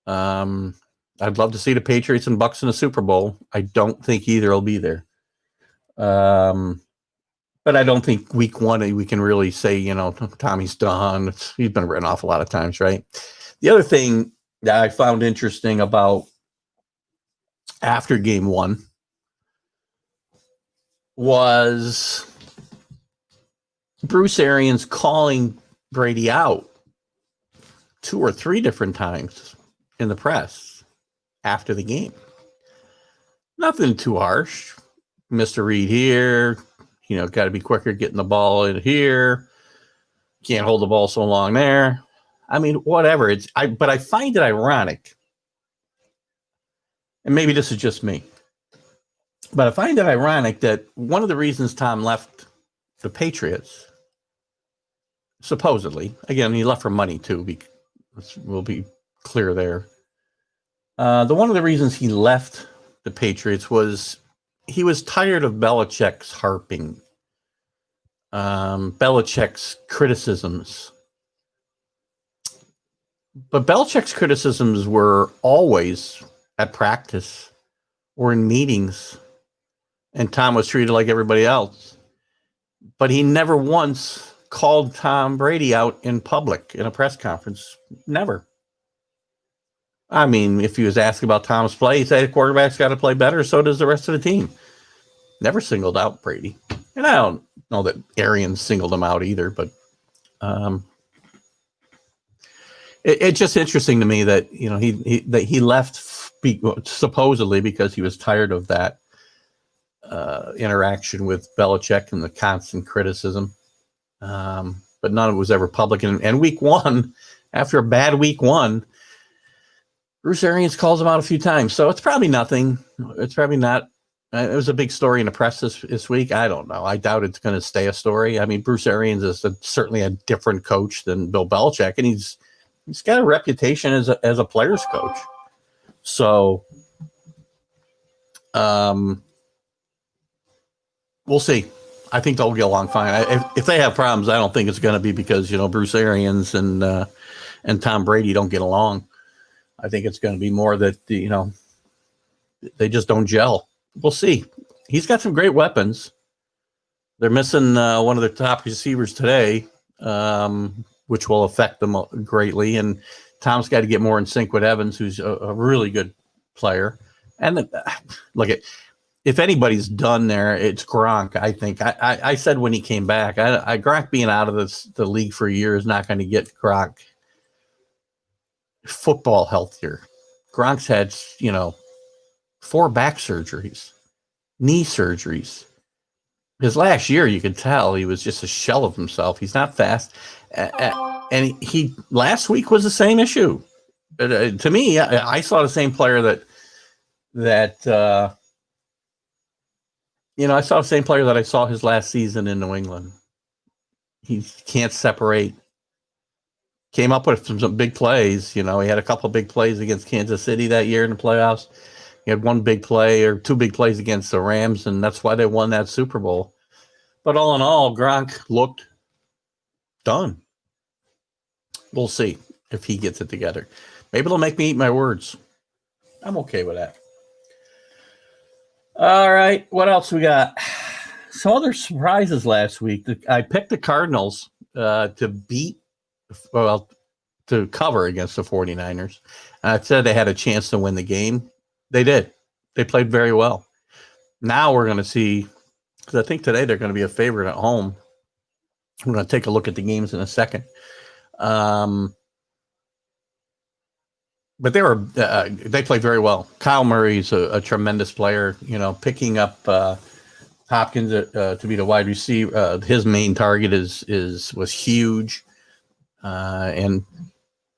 I'd love to see the Patriots and Bucs in the Super Bowl. I don't think either will be there. But I don't think week one we can really say, Tommy's done. He's been written off a lot of times, right? The other thing that I found interesting about after game one was Bruce Arians calling Brady out 2 or 3 different times in the press after the game. Nothing too harsh. Mr. Reed here, got to be quicker getting the ball in here. Can't hold the ball so long there. I mean, whatever. But I find it ironic, and maybe this is just me, but I find it ironic that one of the reasons Tom left the Patriots, supposedly, again, he left for money too. We'll be clear there. One of the reasons he left the Patriots was he was tired of Belichick's harping, Belichick's criticisms. But Belichick's criticisms were always at practice or in meetings, and Tom was treated like everybody else. But he never once called Tom Brady out in public in a press conference. Never. I mean, if he was asking about Tom's play, he said the quarterback's got to play better, so does the rest of the team. Never singled out Brady. And I don't know that Arians singled him out either, but it's just interesting to me that he left supposedly because he was tired of that interaction with Belichick and the constant criticism. But none of it was ever public. And week one, after a bad week one, Bruce Arians calls him out a few times. So it's probably nothing. It's probably not. It was a big story in the press this week. I don't know. I doubt it's going to stay a story. I mean, Bruce Arians is certainly a different coach than Bill Belichick, and he's got a reputation as a player's coach. So we'll see. I think they'll get along fine. If they have problems, I don't think it's going to be because Bruce Arians and Tom Brady don't get along. I think it's going to be more that, they just don't gel. We'll see. He's got some great weapons. They're missing one of their top receivers today, which will affect them greatly. And Tom's got to get more in sync with Evans, who's a really good player. And look, if anybody's done there, it's Gronk, I think. I said when he came back, Gronk being out of the league for a year is not going to get Gronk football healthier. Gronk's had, 4 back surgeries, knee surgeries. His last year, you could tell he was just a shell of himself. He's not fast. And he last week was the same issue. But, to me, I saw the same player that I saw the same player that I saw his last season in New England. He can't separate. Came up with some big plays. He had a couple of big plays against Kansas City that year in the playoffs. He had one big play or 2 big plays against the Rams, and that's why they won that Super Bowl. But all in all, Gronk looked done. We'll see if he gets it together. Maybe they'll make me eat my words. I'm okay with that. All right, what else we got? Some other surprises last week. I picked the Cardinals to cover against the 49ers. And I said they had a chance to win the game. They did. They played very well. Now we're going to see, because I think today they're going to be a favorite at home. We're going to take a look at the games in a second. But they played very well. Kyle Murray's a tremendous player. Picking up Hopkins to be the wide receiver. His main target was huge, and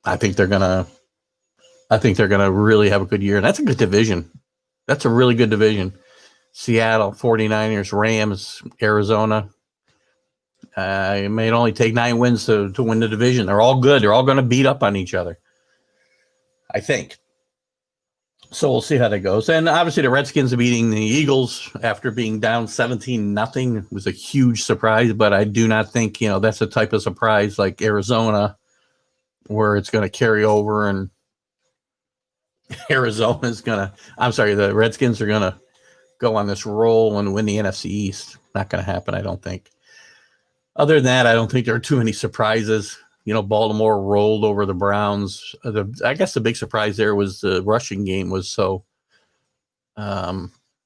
I think they're gonna really have a good year. And that's a good division. That's a really good division. Seattle, 49ers, Rams, Arizona. It may only take 9 wins to win the division. They're all good. They're all going to beat up on each other, I think. So we'll see how that goes. And obviously the Redskins beating the Eagles after being down 17-0 was a huge surprise, but I do not think, that's the type of surprise like Arizona where it's going to carry over and the Redskins are going to go on this roll and win the NFC East. Not going to happen, I don't think. Other than that, I don't think there are too many surprises. Baltimore rolled over the Browns. I guess the big surprise there was the rushing game was so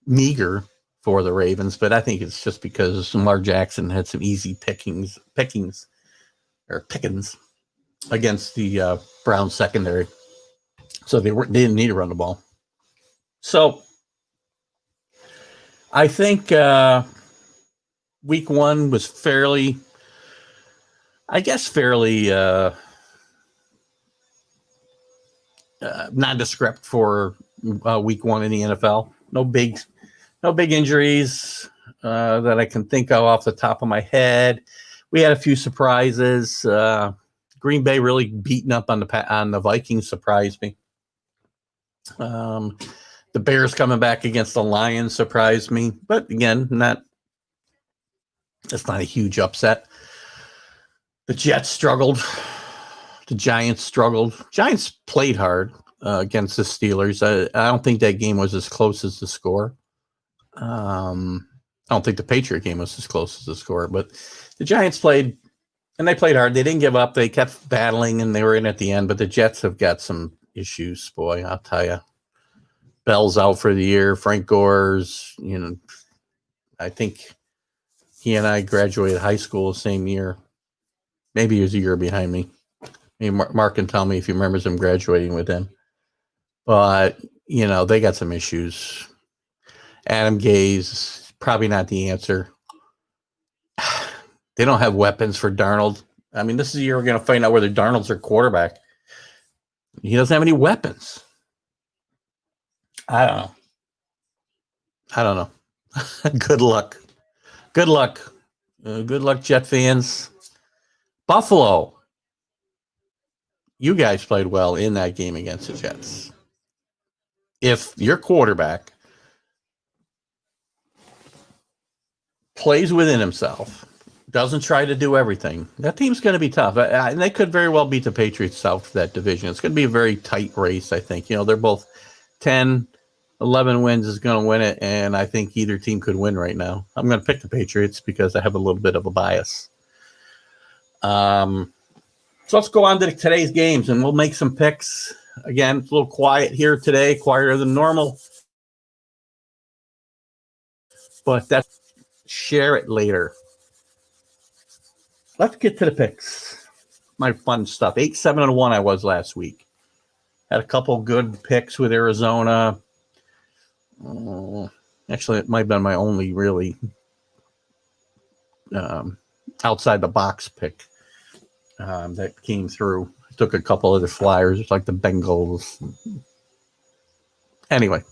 meager for the Ravens, but I think it's just because Lamar Jackson had some easy pickings against the Browns secondary. So they didn't need to run the ball. So I think week 1 was fairly nondescript for week 1 in the NFL. No big injuries that I can think of off the top of my head. We had a few surprises. Green Bay really beating up on the Vikings surprised me. The Bears coming back against the Lions surprised me, but again, that's not a huge upset. The Jets struggled. The Giants struggled. Giants played hard against the Steelers. I don't think that game was as close as the score. I don't think the Patriot game was as close as the score, but the Giants played, and they played hard. They didn't give up. They kept battling, and they were in at the end, but the Jets have got some issues, boy, I'll tell you. Bell's out for the year. Frank Gore's, I think he and I graduated high school the same year. Maybe he was a year behind me. Maybe Mark can tell me if he remembers him graduating with him. But, they got some issues. Adam Gase, probably not the answer. They don't have weapons for Darnold. I mean, this is the year we're going to find out whether Darnold's their quarterback. He doesn't have any weapons. I don't know. Good luck. Good luck, Jet fans. Buffalo. You guys played well in that game against the Jets. If your quarterback plays within himself Doesn't try to do everything. That team's going to be tough. And they could very well beat the Patriots South that division. It's going to be a very tight race, I think. They're both 10, 11 wins is going to win it, and I think either team could win right now. I'm going to pick the Patriots because I have a little bit of a bias. So let's go on to today's games, and we'll make some picks. Again, it's a little quiet here today, quieter than normal. But that's share it later. Let's get to the picks. My fun stuff. 8-7-1 I was last week. Had a couple good picks with Arizona. Actually, it might have been my only really outside the box pick that came through. I took a couple of the flyers, like the Bengals. Anyway,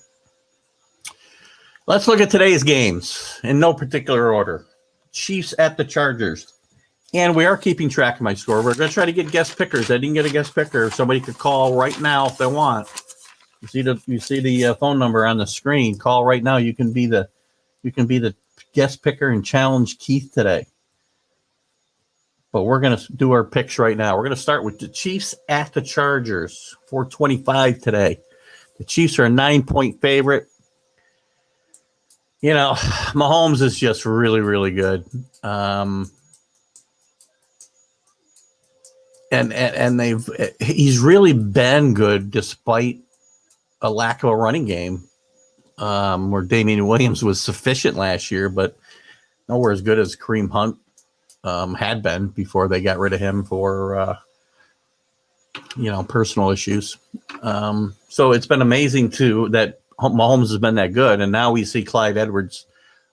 let's look at today's games in no particular order. Chiefs at the Chargers. And we are keeping track of my score. We're going to try to get guest pickers. I didn't get a guest picker. Somebody could call right now if they want. You see the phone number on the screen. Call right now. You can be the guest picker and challenge Keith today. But we're going to do our picks right now. We're going to start with the Chiefs at the Chargers. 425 today. The Chiefs are a 9-point favorite. Mahomes is just really, really good. And he's really been good despite a lack of a running game, where Damian Williams was sufficient last year, but nowhere as good as Kareem Hunt had been before they got rid of him for personal issues. So it's been amazing too that Mahomes has been that good, and now we see Clyde Edwards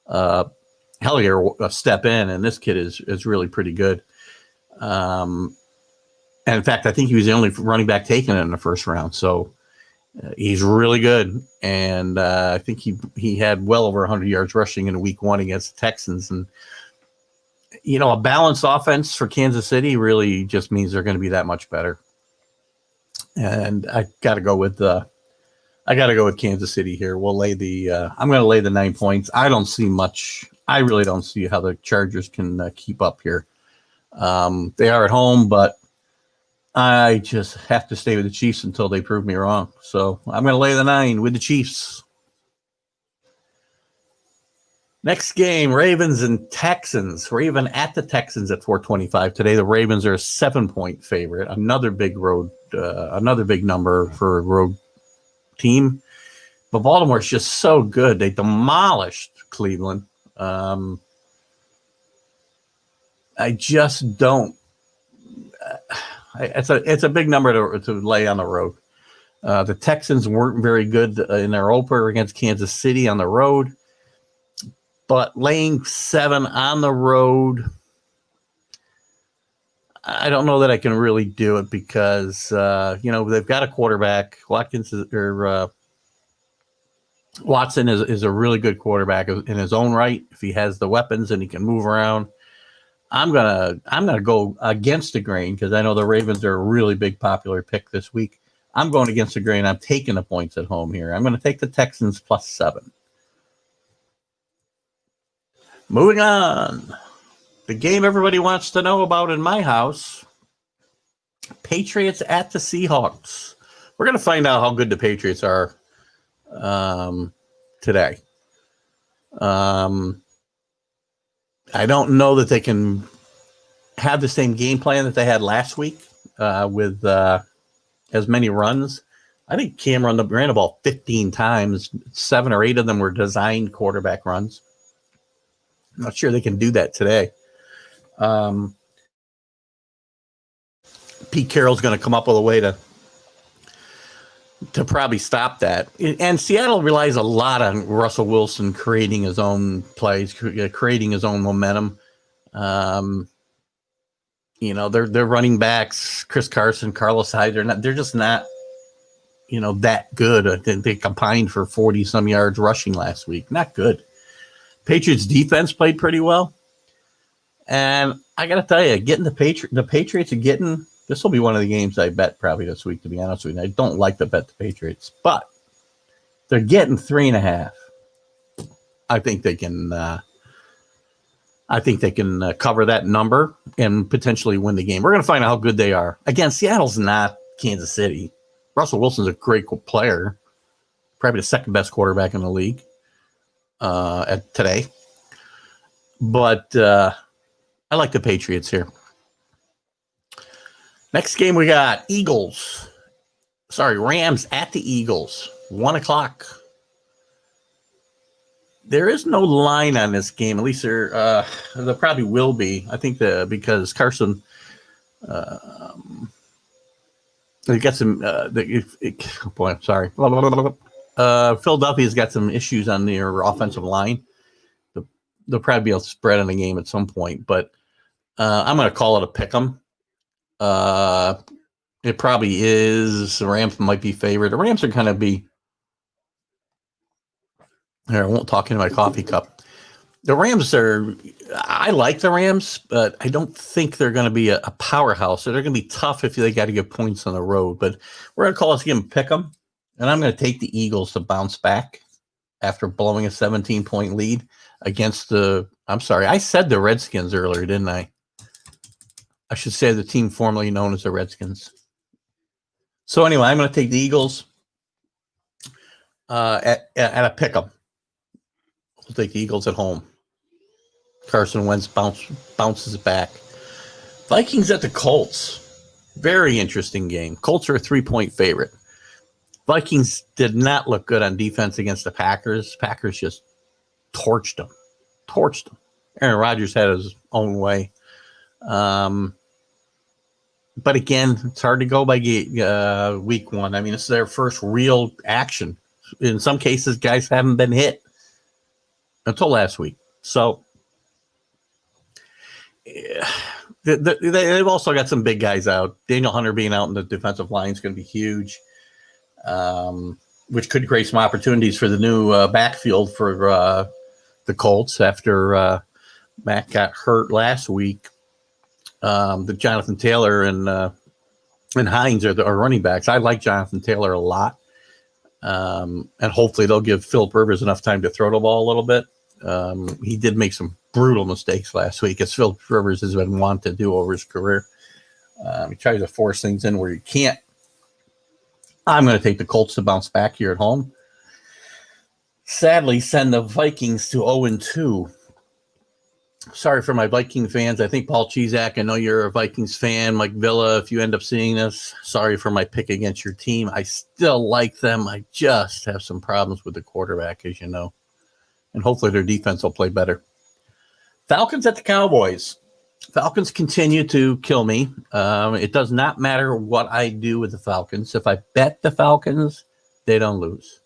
Hellier step in, and this kid is really pretty good. And in fact, I think he was the only running back taken in the first round. So he's really good. And I think he had well over 100 yards rushing in week 1 against the Texans. And, a balanced offense for Kansas City really just means they're going to be that much better. And I got to go with Kansas City here. We'll lay I'm going to lay the 9 points. I don't see much. I really don't see how the Chargers can keep up here. They are at home, but I just have to stay with the Chiefs until they prove me wrong. So I'm going to lay the 9 with the Chiefs. Next game, Ravens and Texans. Raven at the Texans at 425 today. The Ravens are a 7-point favorite. Another big number for a road team. But Baltimore's just so good. They demolished Cleveland. I just don't. It's a big number to lay on the road. The Texans weren't very good in their opener against Kansas City on the road, but laying 7 on the road, I don't know that I can really do it because they've got a quarterback. Watson is a really good quarterback in his own right if he has the weapons and he can move around. I'm gonna go against the grain because I know the Ravens are a really big popular pick this week. I'm going against the grain. I'm taking the points at home here. I'm going to take the Texans plus 7. Moving on, the game everybody wants to know about in my house: Patriots at the Seahawks. We're going to find out how good the Patriots are today. I don't know that they can have the same game plan that they had last week with as many runs. I think Cam ran the ball 15 times. 7 or 8 of them were designed quarterback runs. I'm not sure they can do that today. Pete Carroll's going to come up with a way to probably stop that. And Seattle relies a lot on Russell Wilson creating his own plays, creating his own momentum. Their running backs, Chris Carson, Carlos Hyde, they're just not, that good. They combined for 40-some yards rushing last week. Not good. Patriots defense played pretty well. And I got to tell you, getting the Patriots are getting, this will be one of the games I bet probably this week, to be honest with you. I don't like to bet the Patriots, but they're getting 3.5. I think they can I think they can cover that number and potentially win the game. We're going to find out how good they are. Again, Seattle's not Kansas City. Russell Wilson's a great player, probably the second best quarterback in the league at today. But I like the Patriots here. Next game we got Rams at the Eagles, 1 o'clock. There is no line on this game. At least there probably will be. I think because Carson, they got some. I'm sorry. Philadelphia's got some issues on their offensive line. They'll probably be able to spread on the game at some point, but I'm going to call it a pick 'em. It probably is. The Rams might be favored. The Rams are going to be. Here, I won't talk into my coffee cup. The Rams I like the Rams, but I don't think they're going to be a powerhouse. So they're going to be tough if they got to get points on the road. But we're going to call this game pick 'em, and I'm going to take the Eagles to bounce back after blowing a 17-point lead against I'm sorry, I said the Redskins earlier, didn't I? I should say the team formerly known as the Redskins. So anyway, I'm going to take the Eagles at a pick 'em. We'll take the Eagles at home. Carson Wentz bounces back. Vikings at the Colts. Very interesting game. Colts are a 3-point favorite. Vikings did not look good on defense against the Packers. Packers just torched them. Aaron Rodgers had his own way. But again, it's hard to go by week one. I mean, it's their first real action. In some cases, guys haven't been hit until last week. So they've also got some big guys out. Daniel Hunter being out in the defensive line is going to be huge, which could create some opportunities for the new backfield for the Colts after Matt got hurt last week. The Jonathan Taylor and Hines are running backs. I like Jonathan Taylor a lot. And hopefully they'll give Philip Rivers enough time to throw the ball a little bit. He did make some brutal mistakes last week, as Philip Rivers has been wanting to do over his career. He tries to force things in where he can't. I'm going to take the Colts to bounce back here at home. Sadly, send the Vikings to 0-2. Sorry for my Viking fans. I think Paul Chizak, I know you're a Vikings fan. Mike Villa, if you end up seeing this, sorry for my pick against your team. I still like them. I just have some problems with the quarterback, as you know. And hopefully their defense will play better. Falcons at the Cowboys. Falcons continue to kill me. It does not matter what I do with the Falcons. If I bet the Falcons, they don't lose.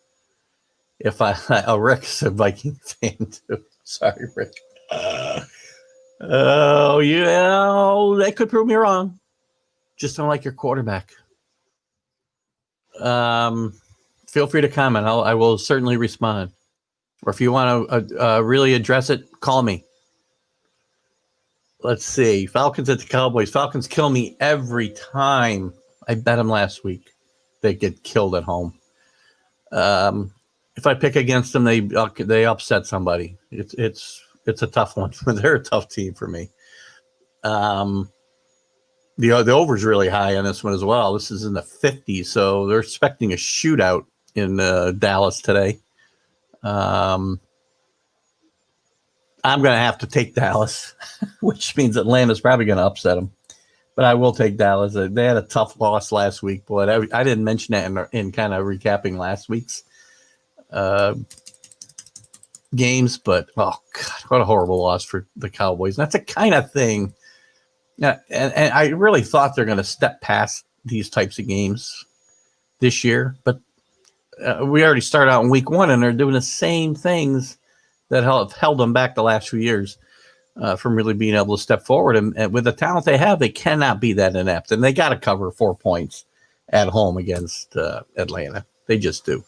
Rick's a Viking fan too. Sorry, Rick. They could prove me wrong. Just don't like your quarterback. Feel free to comment. I will certainly respond. Or if you want to really address it, call me. Let's see. Falcons at the Cowboys. Falcons kill me every time. I bet them last week. They get killed at home. If I pick against them, they upset somebody. It's a tough one. They're a tough team for me. The over's really high on this one as well. This is in the 50s, so they're expecting a shootout in Dallas today. I'm going to have to take Dallas, which means Atlanta's probably going to upset them. But I will take Dallas. They had a tough loss last week, but I didn't mention that in kind of recapping last week's games. But, oh, God, what a horrible loss for the Cowboys. And that's the kind of thing. And I really thought they're going to step past these types of games this year. But we already started out in week one, and they're doing the same things that have held them back the last few years from really being able to step forward. And with the talent they have, they cannot be that inept. And they got to cover 4 points at home against Atlanta. They just do.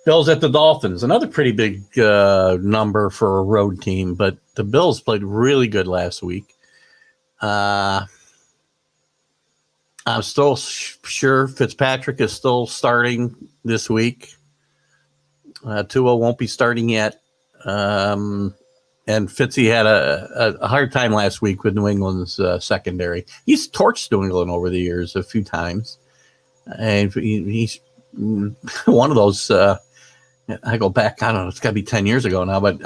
Bills at the Dolphins, another pretty big number for a road team, but the Bills played really good last week. I'm still sure Fitzpatrick is still starting this week. Tua won't be starting yet. And Fitzy had a hard time last week with New England's secondary. He's torched New England over the years a few times. And he's one of those. I go back, I don't know, it's got to be 10 years ago now, but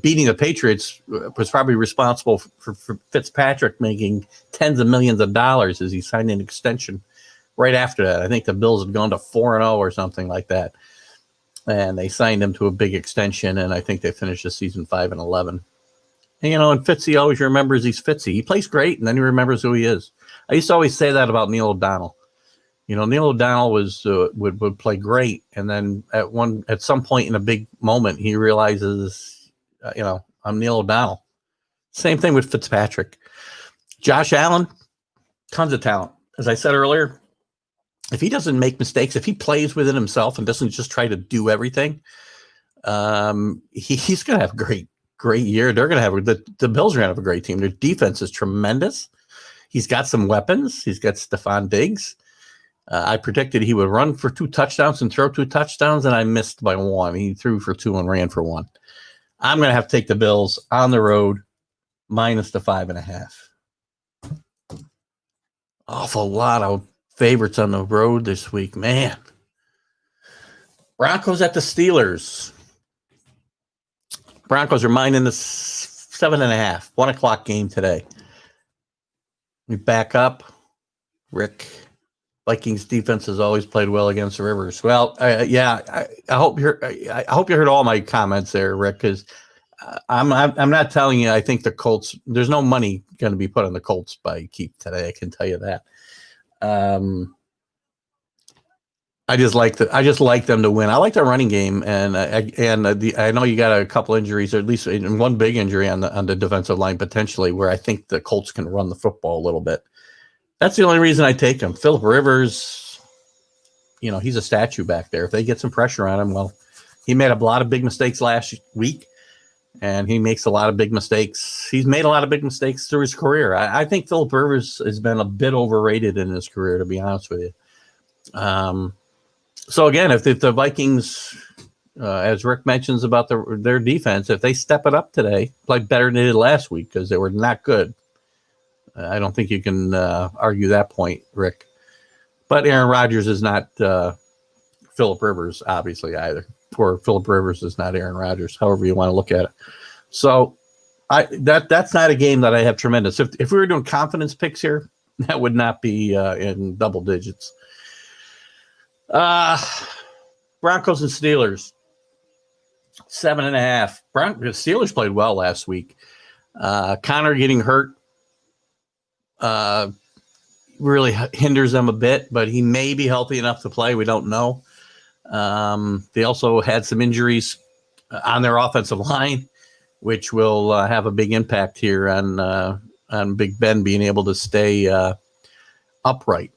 beating the Patriots was probably responsible for Fitzpatrick making tens of millions of dollars as he signed an extension right after that. I think the Bills had gone to 4-0 or something like that. And they signed him to a big extension, and I think they finished the season 5-11. And, and Fitzy always remembers he's Fitzy. He plays great, and then he remembers who he is. I used to always say that about Neil O'Donnell. Neil O'Donnell would play great, and then at some point in a big moment, he realizes, I'm Neil O'Donnell. Same thing with Fitzpatrick. Josh Allen, tons of talent. As I said earlier, if he doesn't make mistakes, if he plays within himself and doesn't just try to do everything, he's going to have a great year. They're going to have the Bills are going to have a great team. Their defense is tremendous. He's got some weapons. He's got Stephon Diggs. I predicted he would run for 2 touchdowns and throw 2 touchdowns, and I missed by 1. He threw for 2 and ran for 1. I'm going to have to take the Bills on the road minus the 5.5. Awful lot of favorites on the road this week, man. Broncos at the Steelers. Broncos are minus the 7.5. 1 o'clock game today. We back up. Rick. Vikings defense has always played well against the Rivers. Well, I hope you heard all my comments there, Rick, because I'm not telling you I think the Colts. There's no money going to be put on the Colts by Keith today. I can tell you that. I just like them to win. I like their running game, and I know you got a couple injuries, or at least one big injury on the defensive line potentially, where I think the Colts can run the football a little bit. That's the only reason I take him. Phillip Rivers, he's a statue back there. If they get some pressure on him, well, he made a lot of big mistakes last week, and he makes a lot of big mistakes. He's made a lot of big mistakes through his career. I think Phillip Rivers has been a bit overrated in his career, to be honest with you. So again, if the Vikings, as Rick mentions about their defense, if they step it up today, play better than they did last week because they were not good. I don't think you can argue that point, Rick. But Aaron Rodgers is not Phillip Rivers, obviously, either. Or Phillip Rivers is not Aaron Rodgers, however you want to look at it. So that's not a game that I have tremendous. If we were doing confidence picks here, that would not be in double digits. Broncos and Steelers, 7.5. Steelers played well last week. Connor getting hurt really hinders them a bit, but he may be healthy enough to play. We don't know. They also had some injuries on their offensive line, which will have a big impact here on Big Ben being able to stay upright.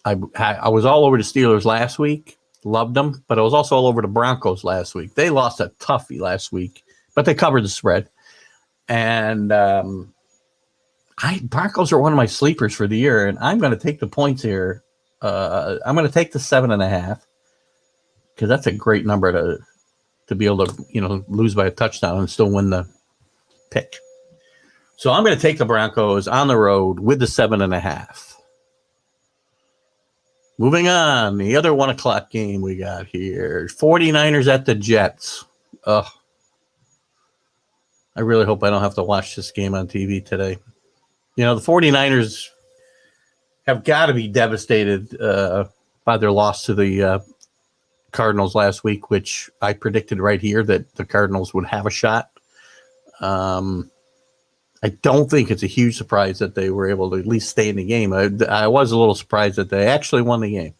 I was all over the Steelers last week, loved them, but I was also all over the Broncos last week. They lost a toughie last week, but they covered the spread. And Broncos are one of my sleepers for the year, and I'm going to take the points here. I'm going to take the 7.5 because that's a great number to be able to lose by a touchdown and still win the pick. So I'm going to take the Broncos on the road with the 7.5. Moving on, the other 1 o'clock game we got here, 49ers at the Jets. I really hope I don't have to watch this game on TV today. The 49ers have got to be devastated by their loss to the Cardinals last week, which I predicted right here that the Cardinals would have a shot. I don't think it's a huge surprise that they were able to at least stay in the game. I was a little surprised that they actually won the game.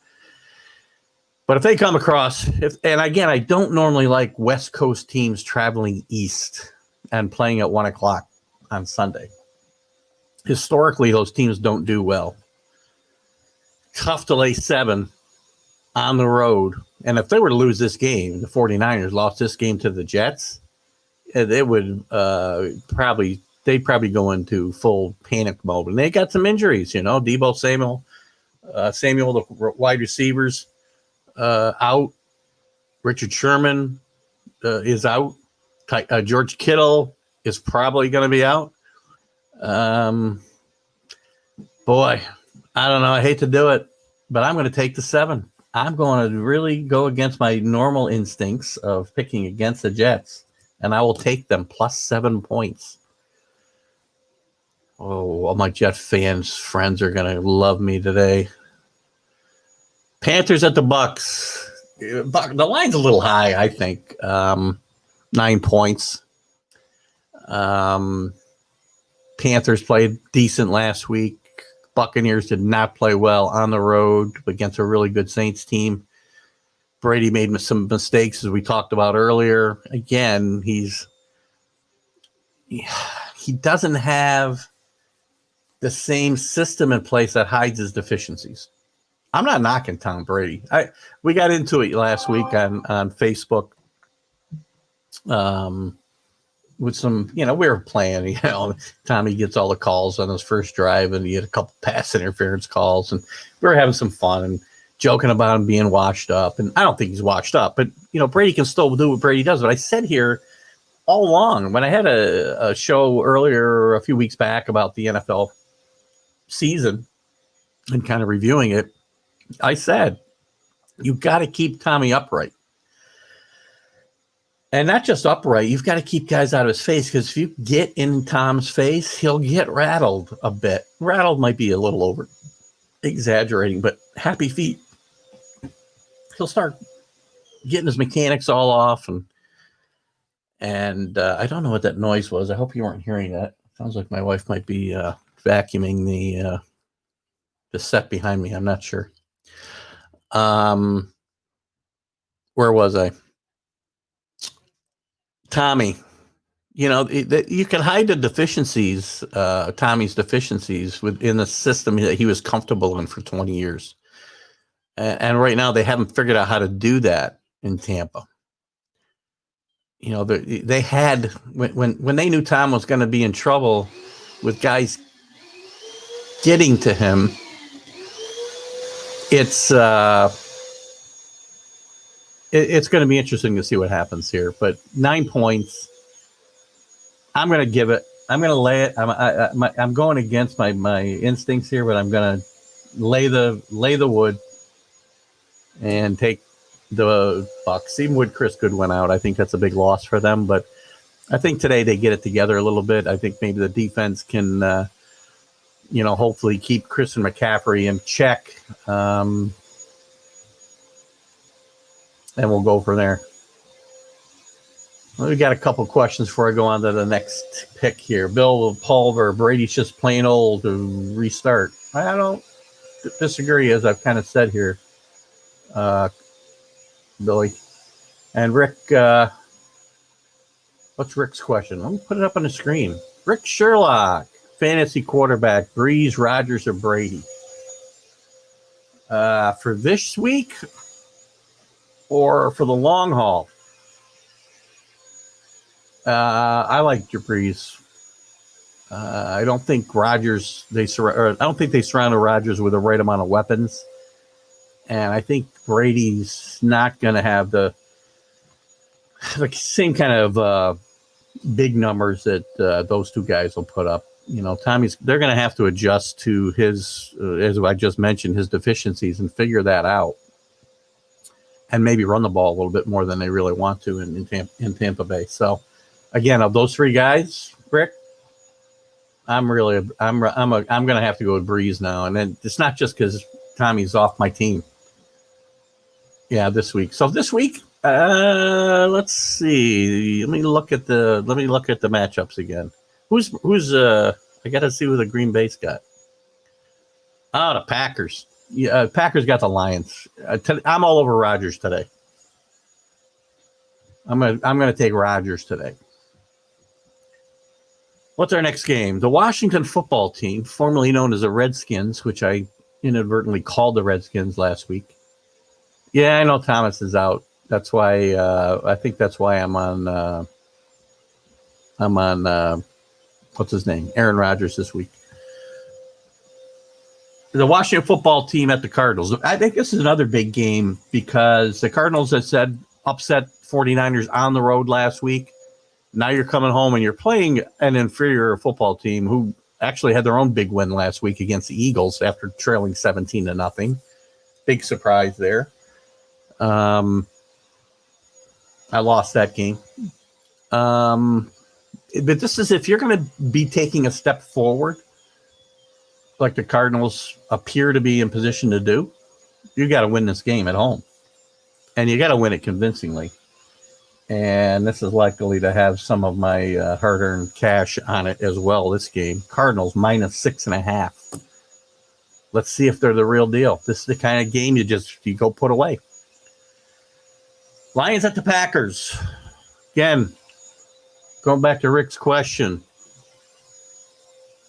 But if they come across, and again, I don't normally like West Coast teams traveling east and playing at 1 o'clock on Sunday. Historically, those teams don't do well. Tough to lay 7 on the road. And if they were to lose this game, the 49ers lost this game to the Jets, it would they'd probably go into full panic mode. And they got some injuries, Deebo Samuel, the wide receivers, out. Richard Sherman is out. George Kittle is probably going to be out. Boy, I don't know. I hate to do it, but I'm going to take the 7. I'm going to really go against my normal instincts of picking against the Jets, and I will take them plus 7 points. Oh, all my Jet friends are going to love me today. Panthers at the Bucks. The line's a little high, I think. 9 points. Panthers played decent last week. Buccaneers did not play well on the road against a really good Saints team. Brady made some mistakes, as we talked about earlier. Again, he doesn't have the same system in place that hides his deficiencies. I'm not knocking Tom Brady. We got into it last week on Facebook. With some, we were playing, Tommy gets all the calls on his first drive, and he had a couple pass interference calls, and we were having some fun and joking about him being washed up. And I don't think he's washed up, but, Brady can still do what Brady does. But I said here all along, when I had a show earlier a few weeks back about the NFL season and kind of reviewing it, I said, you got to keep Tommy upright. And not just upright, you've got to keep guys out of his face, because if you get in Tom's face, he'll get rattled a bit. Rattled might be a little over exaggerating, but happy feet. He'll start getting his mechanics all off, and I don't know what that noise was. I hope you weren't hearing that. Sounds like my wife might be vacuuming the set behind me. I'm not sure. Where was I? Tommy, you can hide the deficiencies, Tommy's deficiencies within the system that he was comfortable in for 20 years. And right now they haven't figured out how to do that in Tampa. They had, when they knew Tom was going to be in trouble with guys getting to him, it's going to be interesting to see what happens here. But 9 points, I'm going to give it. I'm going to lay it. I'm going against my instincts here, but I'm going to lay the wood and take the Bucks. Even with Chris Goodwin out, I think that's a big loss for them. But I think today they get it together a little bit. I think maybe the defense can, hopefully keep Chris and McCaffrey in check. And we'll go from there. Well, we got a couple questions before I go on to the next pick here. Bill Pulver, Brady's just plain old to restart. I don't disagree, as I've kind of said here, Billy. And Rick, what's Rick's question? Let me put it up on the screen. Rick Sherlock, fantasy quarterback, Breeze, Rodgers, or Brady? For this week, or for the long haul? I like Breeze. I don't think Rodgers. I don't think they surrounded Rodgers with the right amount of weapons, and I think Brady's not going to have the same kind of big numbers that those two guys will put up. They're going to have to adjust to his, as I just mentioned, his deficiencies and figure that out. And maybe run the ball a little bit more than they really want to in Tampa Bay. So, again, of those three guys, Rick, I'm going to have to go with Breeze now, and then it's not just because Tommy's off my team. Yeah, this week. So this week, let's see. Let me look at the matchups again. Who's I got to see who the Green Bay's got. Oh, the Packers. Yeah, Packers got the Lions. I'm all over Rodgers today. I'm gonna take Rodgers today. What's our next game? The Washington football team, formerly known as the Redskins, which I inadvertently called the Redskins last week. Yeah, I know Thomas is out. That's why I think that's why I'm on what's his name? Aaron Rodgers this week. The Washington football team at the Cardinals. I think this is another big game because the Cardinals, as said, upset 49ers on the road last week. Now you're coming home and you're playing an inferior football team who actually had their own big win last week against the Eagles after trailing 17-0. Big surprise there. I lost that game. But this is if you're going to be taking a step forward, like the Cardinals appear to be in position to do, you got to win this game at home. And you got to win it convincingly. And this is likely to have some of my hard-earned cash on it as well, this game. Cardinals -6.5. Let's see if they're the real deal. This is the kind of game you go put away. Lions at the Packers. Again, going back to Rick's question.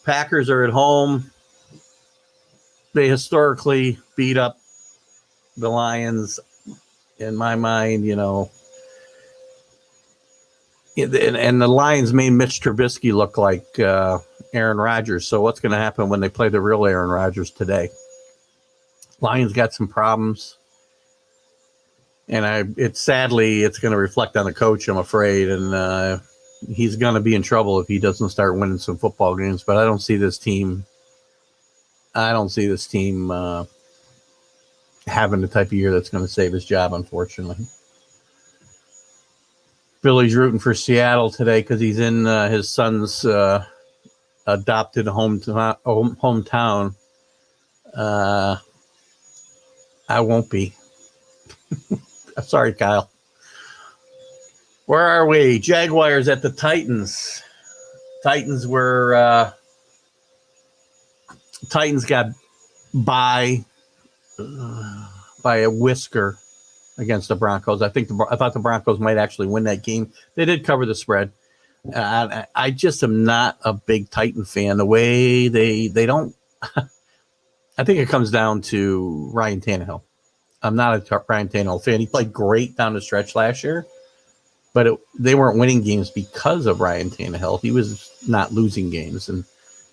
Packers are at home. They historically beat up the Lions. In my mind, and the Lions made Mitch Trubisky look like Aaron Rodgers. So what's going to happen when they play the real Aaron Rodgers today? Lions got some problems. And sadly, it's going to reflect on the coach, I'm afraid. And he's going to be in trouble if he doesn't start winning some football games. But I don't see this team having the type of year that's going to save his job, unfortunately. Billy's rooting for Seattle today because he's in his son's adopted hometown. I won't be. Sorry, Kyle. Where are we? Jaguars at the Titans. Titans got by a whisker against the Broncos. I thought the Broncos might actually win that game. They did cover the spread. I just am not a big Titan fan. The way they don't. I think it comes down to Ryan Tannehill. I'm not a Ryan Tannehill fan. He played great down the stretch last year, but they weren't winning games because of Ryan Tannehill. He was not losing games, and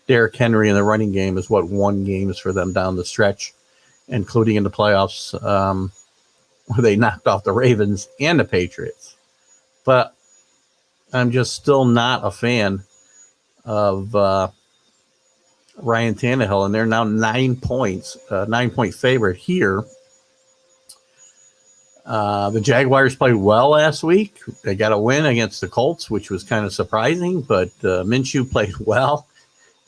Derrick Henry in the running game is what won games for them down the stretch, including in the playoffs where they knocked off the Ravens and the Patriots. But I'm just still not a fan of Ryan Tannehill, and they're now 9 points, 9-point favorite here. The Jaguars played well last week. They got a win against the Colts, which was kind of surprising, but Minshew played well.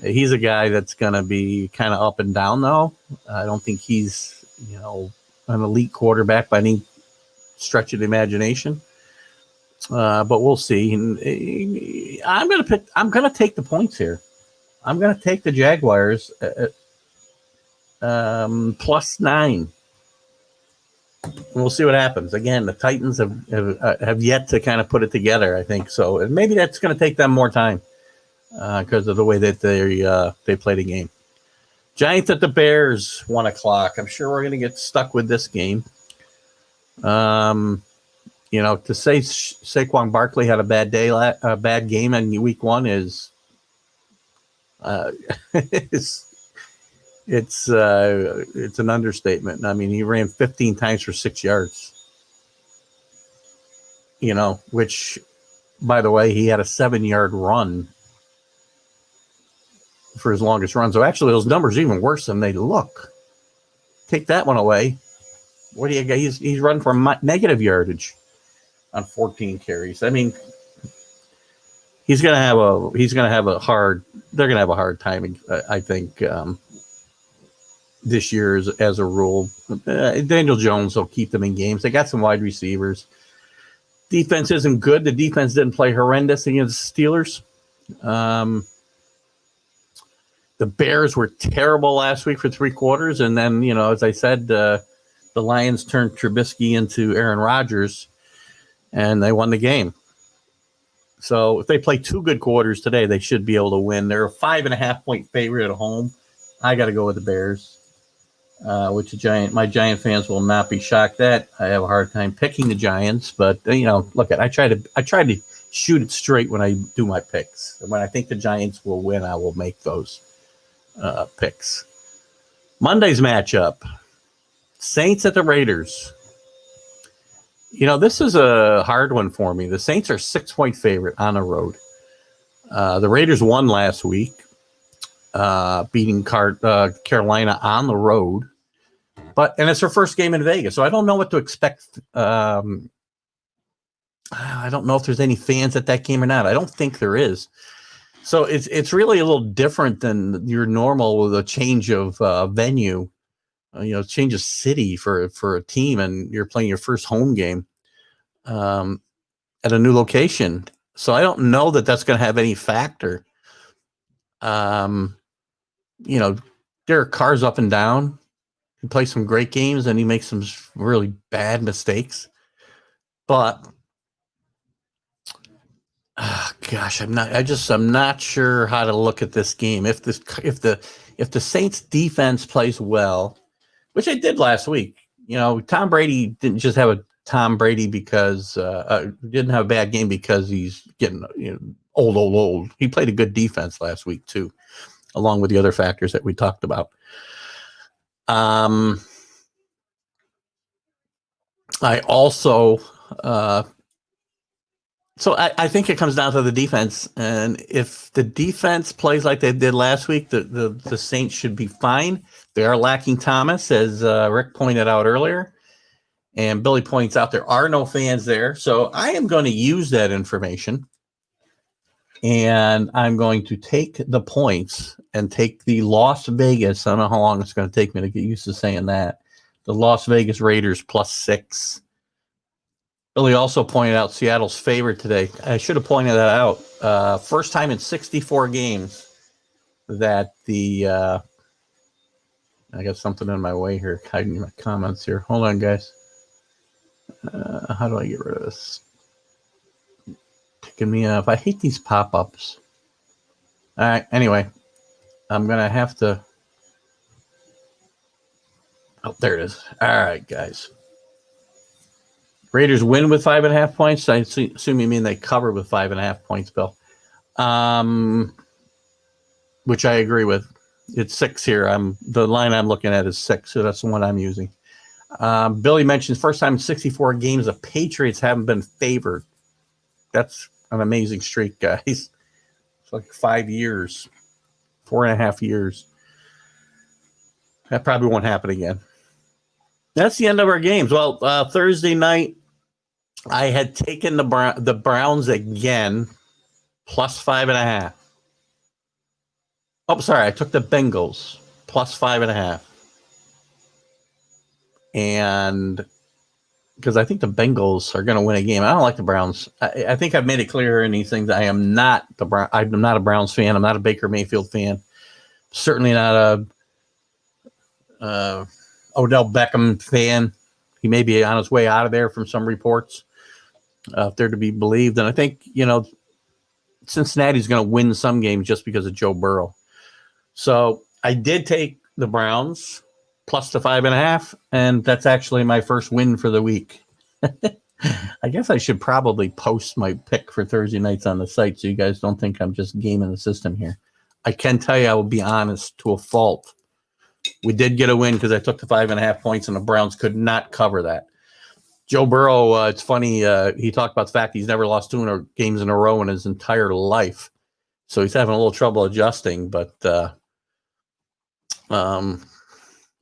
He's a guy that's going to be kind of up and down, though. I don't think he's, an elite quarterback by any stretch of the imagination. But we'll see. And I'm going to take the points here. I'm going to take the Jaguars at +9. And we'll see what happens. Again, the Titans have yet to kind of put it together, I think. So and maybe that's going to take them more time because of the way that they play the game. Giants at the Bears, 1:00. I'm sure we're going to get stuck with this game. To say Saquon Barkley had a bad game in week 1 is it's an understatement. I mean, he ran 15 times for 6 yards. Which, by the way, he had a 7-yard run for his longest run. So actually, those numbers are even worse than they look. Take that one away. What do you got? He's run for negative yardage on 14 carries. I mean, they're gonna have a hard time. I think this year as a rule. Daniel Jones will keep them in games. They got some wide receivers. Defense isn't good. The defense didn't play horrendous against the Steelers. The Bears were terrible last week for 3 quarters. And then, as I said, the Lions turned Trubisky into Aaron Rodgers, and they won the game. So if they play 2 good quarters today, they should be able to win. They're a 5.5-point favorite at home. I got to go with the Bears, which my Giant fans will not be shocked at. I have a hard time picking the Giants, but look, I try to shoot it straight when I do my picks. And when I think the Giants will win, I will make those picks. Monday's matchup: Saints at the Raiders. This is a hard one for me. The Saints are 6-point favorite on the road. The Raiders won last week, beating Carolina on the road. And it's their first game in Vegas, so I don't know what to expect. I don't know if there's any fans at that game or not. I don't think there is. So it's really a little different than your normal with a change of venue, change of city for a team, and you're playing your first home game at a new location. So I don't know that that's going to have any factor. Derek Carr's up and down. He plays some great games and he makes some really bad mistakes. But I'm not sure how to look at this game. If the Saints defense plays well, which they did last week, Tom Brady didn't just have a Tom Brady because didn't have a bad game because he's getting old. He played a good defense last week too, along with the other factors that we talked about. I also, I think it comes down to the defense, and if the defense plays like they did last week, the Saints should be fine. They are lacking Thomas, as Rick pointed out earlier, and Billy points out there are no fans there. So I am going to use that information, and I'm going to take the points and take the Las Vegas. I don't know how long it's going to take me to get used to saying that. The Las Vegas Raiders +6. Billy also pointed out Seattle's favorite today. I should have pointed that out. First time in 64 games that I got something in my way here, hiding my comments here. Hold on, guys. How do I get rid of this? Picking me up. I hate these pop-ups. All right, anyway, I'm going to have to... Oh, there it is. All right, guys. Raiders win with 5.5 points. I assume you mean they cover with 5.5 points, Bill. Which I agree with. It's 6 here. The line I'm looking at is 6, so that's the one I'm using. Billy mentions first time in 64 games the Patriots haven't been favored. That's an amazing streak, guys. It's like 5 years, 4.5 years. That probably won't happen again. That's the end of our games. Well, Thursday night, I had taken the Browns again, +5.5. Oh, sorry, I took the Bengals +5.5. And because I think the Bengals are going to win a game. I don't like the Browns. I think I've made it clear in these things. I'm not a Browns fan. I'm not a Baker Mayfield fan. Certainly not a Odell Beckham fan. He may be on his way out of there from some reports, if they're to be believed. And I think, Cincinnati's going to win some games just because of Joe Burrow. So I did take the Browns +5.5, and that's actually my first win for the week. I guess I should probably post my pick for Thursday nights on the site so you guys don't think I'm just gaming the system here. I can tell you, I will be honest, to a fault. We did get a win because I took the 5.5 points, and the Browns could not cover that. Joe Burrow, it's funny, he talked about the fact he's never lost 2 games in a row in his entire life. So he's having a little trouble adjusting, but we'll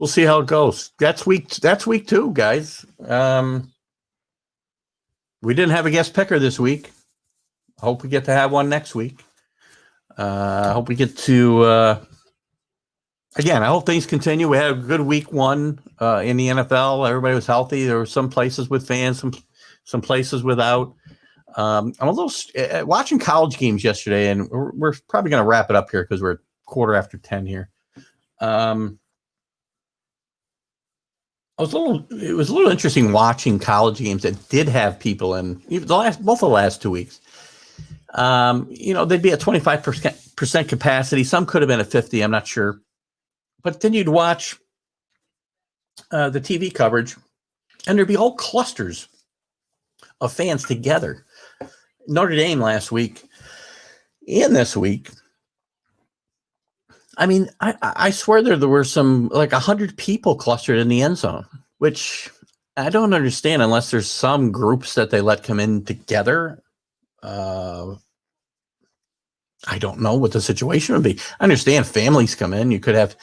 see how it goes. That's week 2, guys. We didn't have a guest picker this week. I hope we get to have one next week. I hope we get to... Again, I hope things continue. We had a good week 1 in the NFL. Everybody was healthy. There were some places with fans, some places without. I'm a little watching college games yesterday, and we're probably going to wrap it up here because we're 10:15 here. It was a little interesting watching college games that did have people in both the last 2 weeks. They'd be at 25% capacity. Some could have been at 50. I'm not sure. But then you'd watch the TV coverage, and there'd be whole clusters of fans together. Notre Dame last week and this week. I mean, I swear there were some like 100 people clustered in the end zone, which I don't understand unless there's some groups that they let come in together. I don't know what the situation would be. I understand families come in. You could have,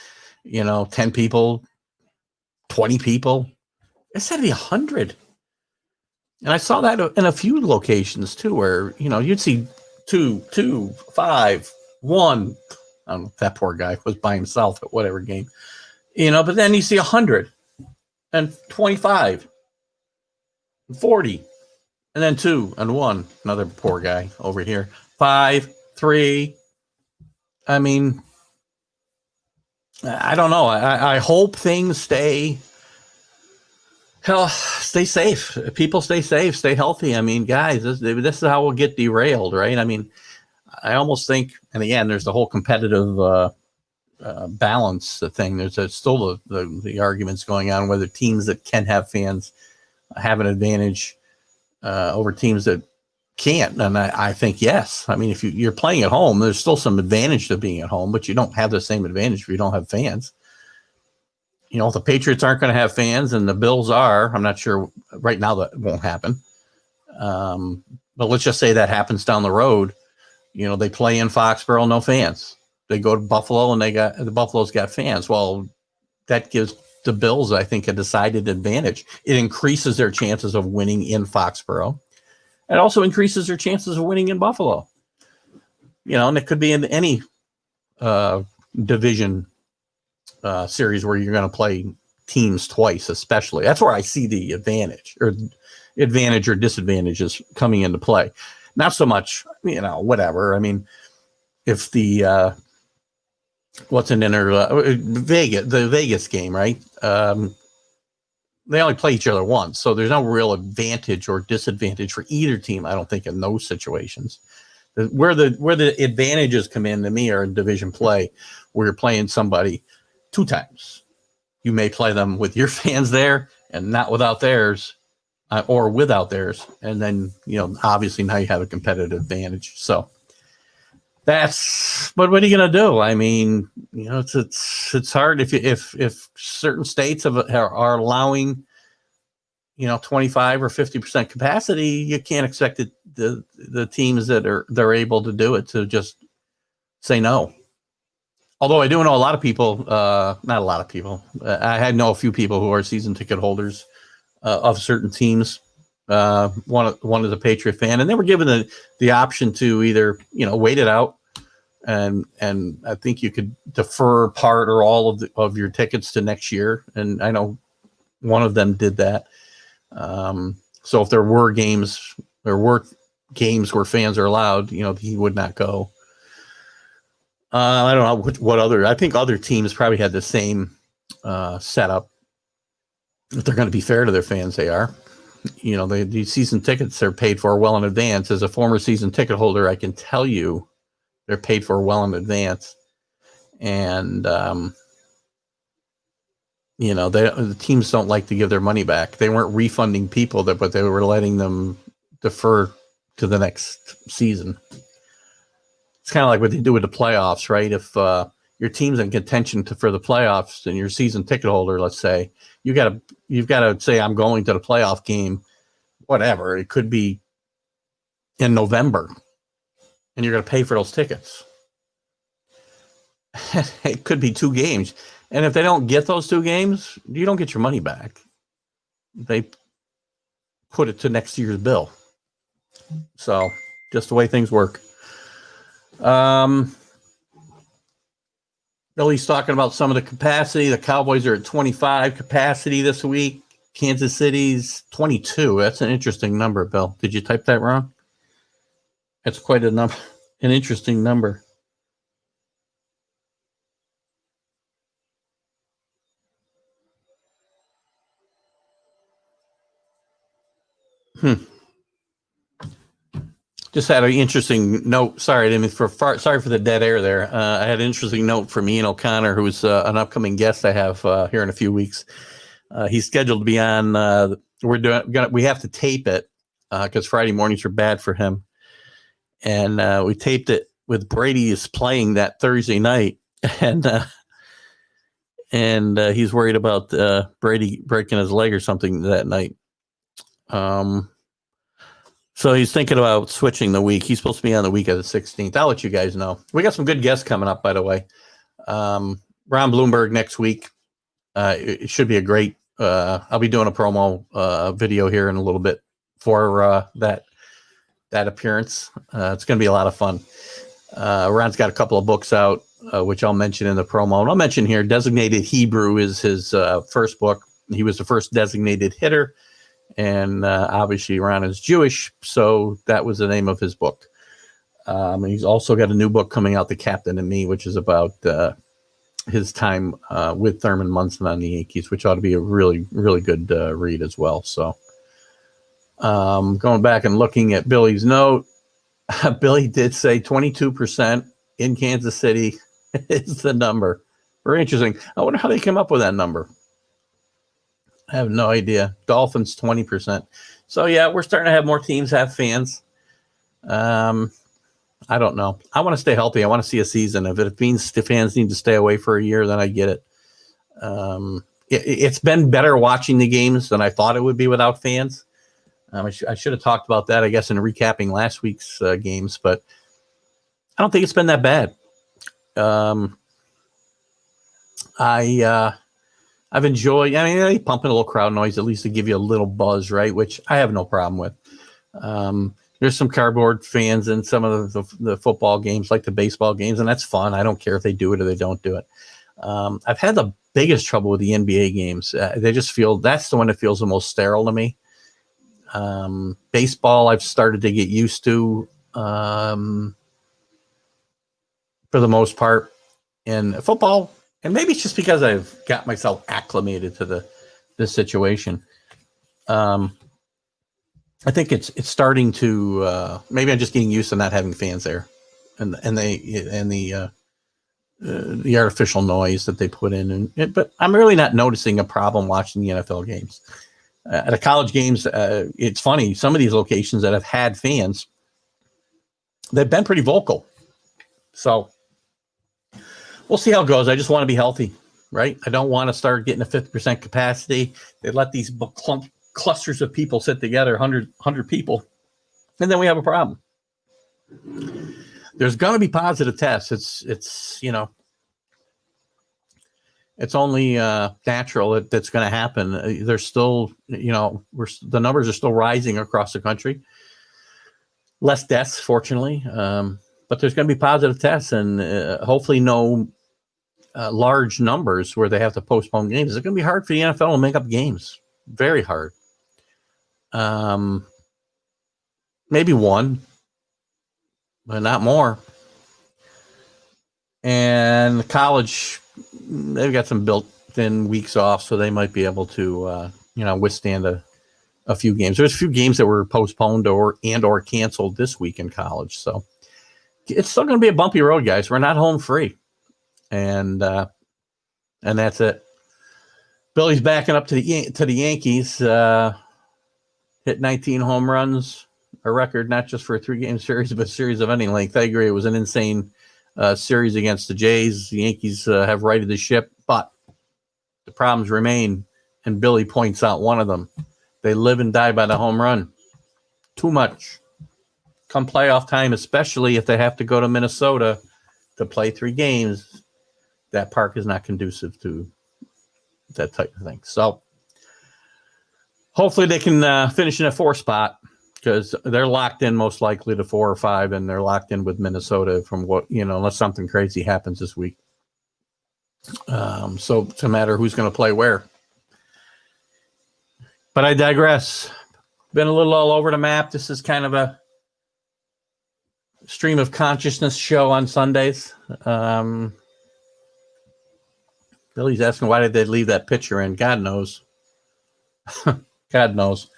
10 people, 20 people. It's got to be 100. And I saw that in a few locations too, where, you'd see two, 5, 1. I don't know if that poor guy was by himself at whatever game, but then you see 100 and 25, 40, and then 2 and 1. Another poor guy over here. 5, 3. I mean, I don't know. I hope things stay safe. People stay safe, stay healthy. I mean, guys, this is how we'll get derailed, right? I mean, I almost think, and again, there's the whole competitive balance thing. There's still the arguments going on whether teams that can have fans have an advantage over teams that can't. And I think yes. I mean, if you're playing at home, there's still some advantage to being at home, but you don't have the same advantage if you don't have fans. If the Patriots aren't going to have fans and the Bills are, I'm not sure right now that won't happen. But let's just say that happens down the road. They play in Foxborough, no fans. They go to Buffalo and the Buffalo's got fans. Well, that gives the Bills, I think, a decided advantage. It increases their chances of winning in Foxborough. It also increases their chances of winning in Buffalo. And it could be in any division series where you're going to play teams twice, especially. That's where I see the advantage or disadvantages coming into play. Not so much, whatever. I mean, if the the Vegas game, right? They only play each other once, so there's no real advantage or disadvantage for either team, I don't think, in those situations. Where the advantages come in to me are in division play, where you're playing somebody 2 times. You may play them with your fans there and not without theirs, or without theirs, and then obviously now you have a competitive advantage. So but what are you going to do? I mean, it's hard if certain states are allowing 25 or 50% capacity. You can't expect the teams that they're able to do it to just say no. Although I do know a lot of people, not a lot of people. I know a few people who are season ticket holders of certain teams. One is a Patriot fan, and they were given the option to either wait it out, and I think you could defer part or all of your tickets to next year. And I know one of them did that. So if there were games where fans are allowed, he would not go. I don't know what other. I think other teams probably had the same setup. If they're going to be fair to their fans, they are. These season tickets are paid for well in advance. As a former season ticket holder, I can tell you they're paid for well in advance. And, the teams don't like to give their money back. They weren't refunding people, but they were letting them defer to the next season. It's kind of like what they do with the playoffs, right? If your team's in contention for the playoffs and you're a season ticket holder, let's say, you've got to say, I'm going to the playoff game, whatever. It could be in November, and you're going to pay for those tickets. It could be 2 games. And if they don't get those 2 games, you don't get your money back. They put it to next year's bill. So just the way things work. Billy's talking about some of the capacity. The Cowboys are at 25 capacity this week. Kansas City's 22. That's an interesting number, Bill. Did you type that wrong? That's quite a number. An interesting number. Just had an interesting note. Sorry, sorry for the dead air there. I had an interesting note from Ian O'Connor, who's an upcoming guest I have here in a few weeks. He's scheduled to be on. We have to tape it because Friday mornings are bad for him, and we taped it with Brady is playing that Thursday night, and and he's worried about Brady breaking his leg or something that night. So he's thinking about switching the week. He's supposed to be on the week of the 16th. I'll let you guys know. We got some good guests coming up, by the way. Ron Bloomberg next week. It should be a great. I'll be doing a promo video here in a little bit for that appearance. It's going to be a lot of fun. Ron's got a couple of books out, which I'll mention in the promo. And I'll mention here, Designated Hebrew is his first book. He was the first designated hitter. And obviously Ron is Jewish, so that was the name of his book. He's also got a new book coming out, The Captain and Me, which is about his time with Thurman Munson on the Yankees, which ought to be a really, really good read as well. So going back and looking at Billy's note, Billy did say 22% in Kansas City is the number. Very interesting. I wonder how they came up with that number. I have no idea. Dolphins 20%. So yeah, we're starting to have more teams have fans. I don't know. I want to stay healthy. I want to see a season. If it means the fans need to stay away for a year, then I get it. It's been better watching the games than I thought it would be without fans. I should have talked about that, I guess, in recapping last week's games, but I don't think it's been that bad. I've enjoyed, they pump in a little crowd noise, at least to give you a little buzz, right? Which I have no problem with. There's some cardboard fans in some of the football games, like the baseball games, and that's fun. I don't care if they do it or they don't do it. I've had the biggest trouble with the NBA games. They just feel, that's the one that feels the most sterile to me. Baseball, I've started to get used to for the most part. And football, and maybe it's just because I've got myself acclimated to this situation. I think it's starting to maybe I'm just getting used to not having fans there, and the artificial noise that they put in. But I'm really not noticing a problem watching the NFL games. At the college games, it's funny. Some of these locations that have had fans, they've been pretty vocal. So we'll see how it goes. I just want to be healthy, right? I don't want to start getting a 50% capacity. They let these clusters of people sit together, 100 people, and then we have a problem. There's going to be positive tests. It's only natural that's going to happen. There's still, the numbers are still rising across the country. Less deaths, fortunately, but there's going to be positive tests, and hopefully no large numbers where they have to postpone games. It's going to be hard for the NFL to make up games. Very hard. Maybe one, but not more. And college, they've got some built-in weeks off, so they might be able to, withstand a few games. There's a few games that were postponed or canceled this week in college. So it's still going to be a bumpy road, guys. We're not home free. And that's it. Billy's backing up to the Yankees. Hit 19 home runs, a record not just for a 3-game series, but a series of any length. I agree. It was an insane series against the Jays. The Yankees have righted the ship, but the problems remain, and Billy points out one of them. They live and die by the home run. Too much. Come playoff time, especially if they have to go to Minnesota to play 3 games, that park is not conducive to that type of thing. So hopefully they can finish in a 4 spot, because they're locked in most likely to 4 or 5, and they're locked in with Minnesota from what, unless something crazy happens this week. So it's a matter who's going to play where. But I digress. Been a little all over the map. This is kind of a stream of consciousness show on Sundays. Billy's asking, why did they leave that pitcher in? God knows. God knows.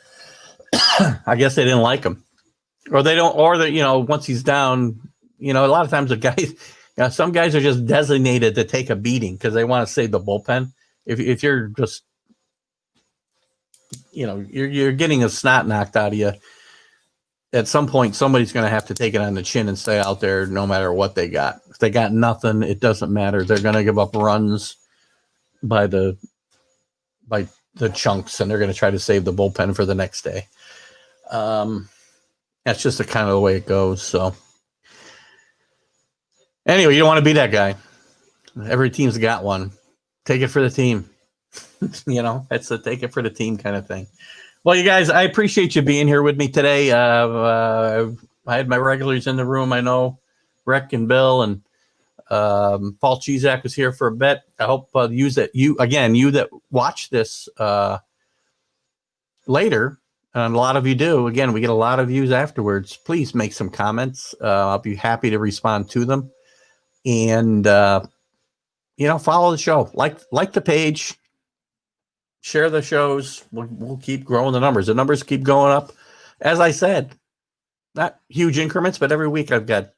I guess they didn't like him, or they don't, or once he's down, a lot of times the guys, some guys are just designated to take a beating because they want to save the bullpen. If you're just, you're getting a snot knocked out of you, at some point somebody's going to have to take it on the chin and stay out there no matter what they got. If they got nothing, it doesn't matter. They're going to give up runs. by the chunks, and they're going to try to save the bullpen for the next day. That's just the kind of the way it goes. So anyway, you don't want to be that guy. Every team's got one. Take it for the team. It's a take it for the team kind of thing. Well, you guys, I appreciate you being here with me today. I had my regulars in the room. I know Rick and Bill and Paul Chizak was here for a bit. I hope you that watch this later, and a lot of you do. Again, we get a lot of views afterwards. Please make some comments. I'll be happy to respond to them. And follow the show, like the page, share the shows. We'll keep growing the numbers. The numbers keep going up. As I said, not huge increments, but every week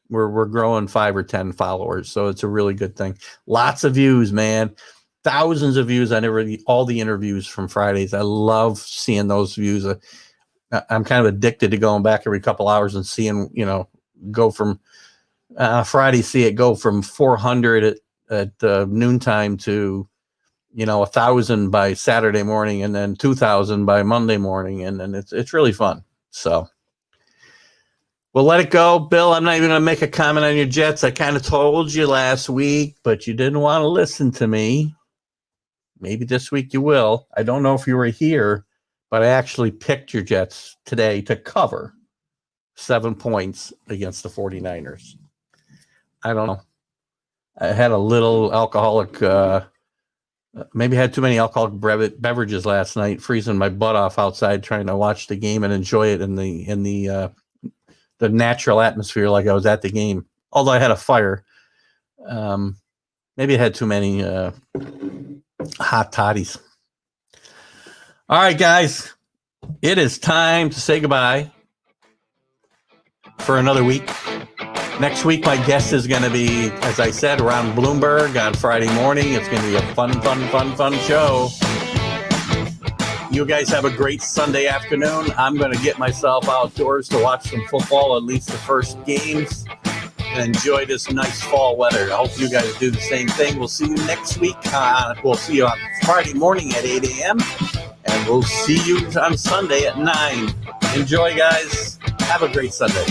we're growing 5 or 10 followers. So it's a really good thing. Lots of views, man. Thousands of views on all the interviews from Fridays. I love seeing those views. I'm kind of addicted to going back every couple hours and seeing, go from Friday, see it go from 400 at noontime to 1,000 by Saturday morning, and then 2,000 by Monday morning, and then it's really fun. So we'll let it go. Bill, I'm not even going to make a comment on your Jets. I kind of told you last week, but you didn't want to listen to me. Maybe this week you will. I don't know if you were here, but I actually picked your Jets today to cover 7 points against the 49ers. I don't know. I had a little alcoholic, maybe I had too many alcoholic beverages last night, freezing my butt off outside trying to watch the game and enjoy it in the natural atmosphere like I was at the game. Although I had a fire. Maybe I had too many hot toddies. All right, guys. It is time to say goodbye for another week. Next week, my guest is going to be, as I said, around Bloomberg on Friday morning. It's going to be a fun show. You guys have a great Sunday afternoon. I'm going to get myself outdoors to watch some football, at least the first games, and enjoy this nice fall weather. I hope you guys do the same thing. We'll see you next week. We'll see you on Friday morning at 8 a.m., and we'll see you on Sunday at 9. Enjoy, guys. Have a great Sunday.